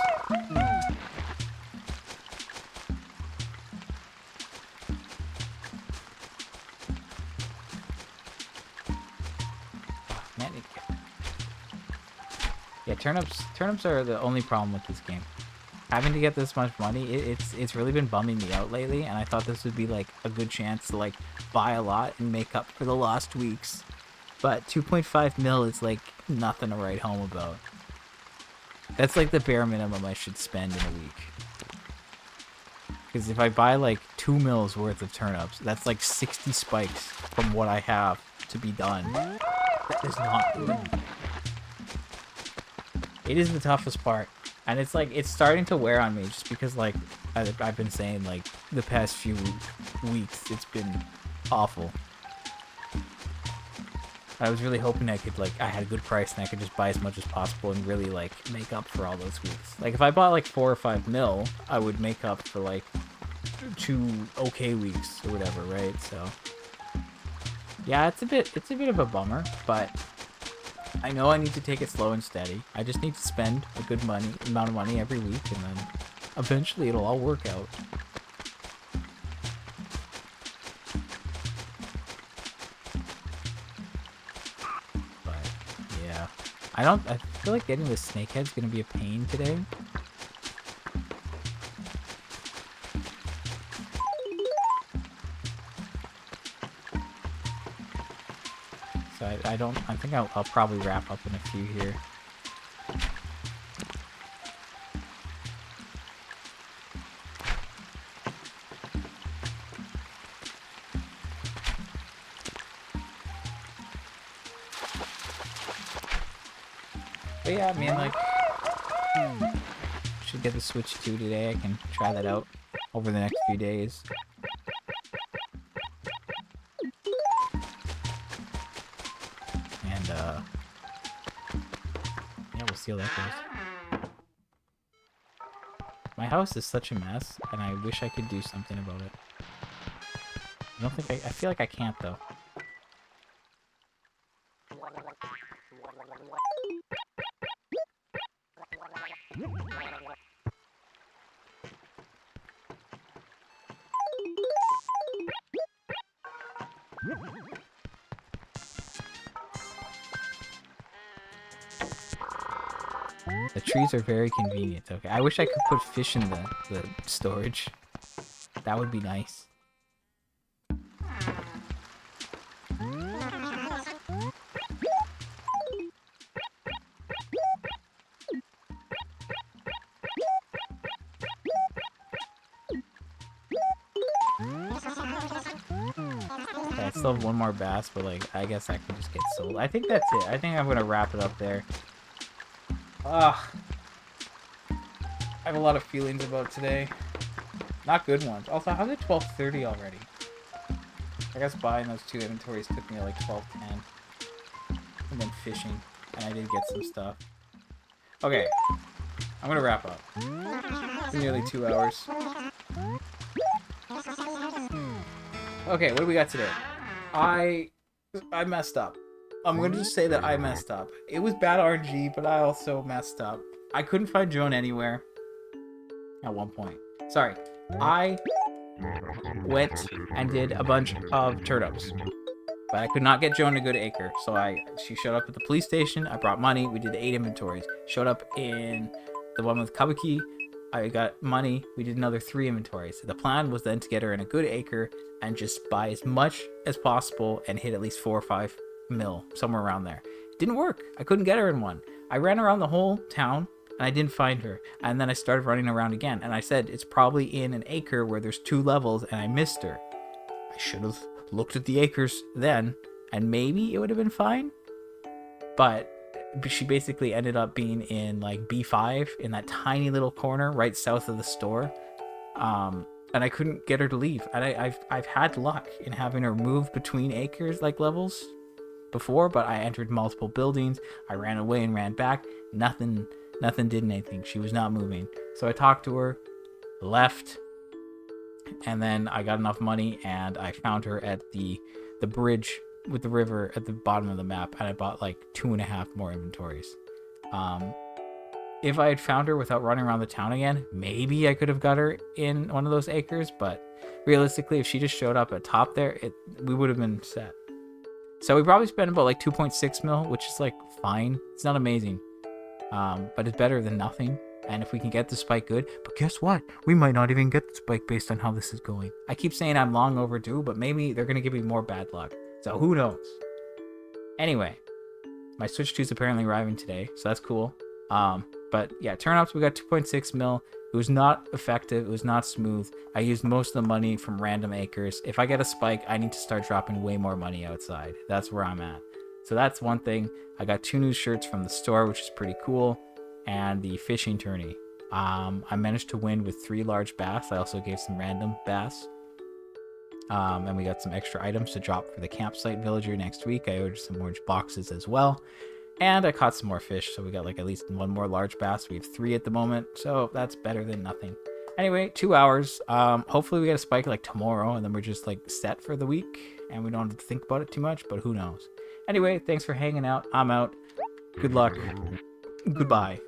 Man, yeah, turnips are the only problem with this game. Having to get this much money, it's really been bumming me out lately, and I thought this would be like a good chance to like buy a lot and make up for the lost weeks. But 2.5 mil is like nothing to write home about. That's like the bare minimum I should spend in a week. Because if I buy like 2 mils worth of turnips, that's like 60 spikes from what I have to be done. That is not good. It is the toughest part. And it's like, it's starting to wear on me just because, like, I've been saying, like, the past few weeks, it's been awful. I was really hoping I could, like, I had a good price and I could just buy as much as possible and really, like, make up for all those weeks. Like, if I bought, like, 4 or 5 mil, I would make up for, like, 2 okay weeks or whatever, right? So, yeah, it's a bit of a bummer, but I know I need to take it slow and steady. I just need to spend a good amount of money every week, and then eventually it'll all work out. But yeah, I feel like getting the snakehead's gonna be a pain today. So I think I'll probably wrap up in a few here. But yeah, I mean, like, should get the Switch 2 today. I can try that out over the next few days. And, yeah, we'll see how that goes. My house is such a mess, and I wish I could do something about it. I don't think I feel like I can't, though. The trees are very convenient. Okay, I wish I could put fish in the storage. That would be nice. still have one more bass, but like I guess that can just get sold. I think that's it. I think I'm gonna wrap it up there. Ugh. I have a lot of feelings about today. Not good ones. Also, how's it 12:30 already? I guess buying those 2 inventories took me like 12:10. And then fishing. And I did get some stuff. Okay. I'm gonna wrap up. It's nearly 2 hours. Okay, what do we got today? I messed up. I'm gonna just say that I messed up. It was bad RNG, but I also messed up. I couldn't find Joan anywhere at one point. Sorry. I went and did a bunch of turnips, but I could not get Joan to go to Acre. So she showed up at the police station. I brought money. We did 8 inventories. Showed up in the one with Kabuki. I got money. We did another 3 inventories. The plan was then to get her in a good Acre and just buy as much as possible and hit at least 4 or 5 mil, somewhere around there. It didn't work. I couldn't get her in one. I ran around the whole town and I didn't find her. And then I started running around again. And I said, it's probably in an acre where there's 2 levels and I missed her. I should have looked at the acres then and maybe it would have been fine. But she basically ended up being in like B5 in that tiny little corner right south of the store. And I couldn't get her to leave. And I've had luck in having her move between acres like levels before, but I entered multiple buildings. I ran away and ran back. Nothing did anything. She was not moving. So I talked to her, left, and then I got enough money and I found her at the bridge with the river at the bottom of the map, and I bought like 2.5 more inventories. If I had found her without running around the town again, maybe I could have got her in one of those acres, but realistically, if she just showed up at top there, we would have been set. So we probably spent about like 2.6 mil, which is like fine. It's not amazing, but it's better than nothing. And if we can get the spike good, but guess what? We might not even get the spike based on how this is going. I keep saying I'm long overdue, but maybe they're going to give me more bad luck. So who knows? Anyway, my Switch 2 is apparently arriving today, so that's cool. But yeah, turnips, we got 2.6 mil. It was not effective. It was not smooth. I used most of the money from random acres. If I get a spike, I need to start dropping way more money outside. That's where I'm at. So that's one thing. I got 2 new shirts from the store, which is pretty cool. And the fishing tourney. I managed to win with 3 large bass. I also gave some random bass. And we got some extra items to drop for the campsite villager next week. I ordered some orange boxes as well. And I caught some more fish, so we got like at least 1 more large bass. We have 3 at the moment, so that's better than nothing. Anyway, 2 hours. Hopefully we get a spike like tomorrow, and then we're just like set for the week, and we don't have to think about it too much, but who knows. Anyway, thanks for hanging out. I'm out. Good luck. Goodbye.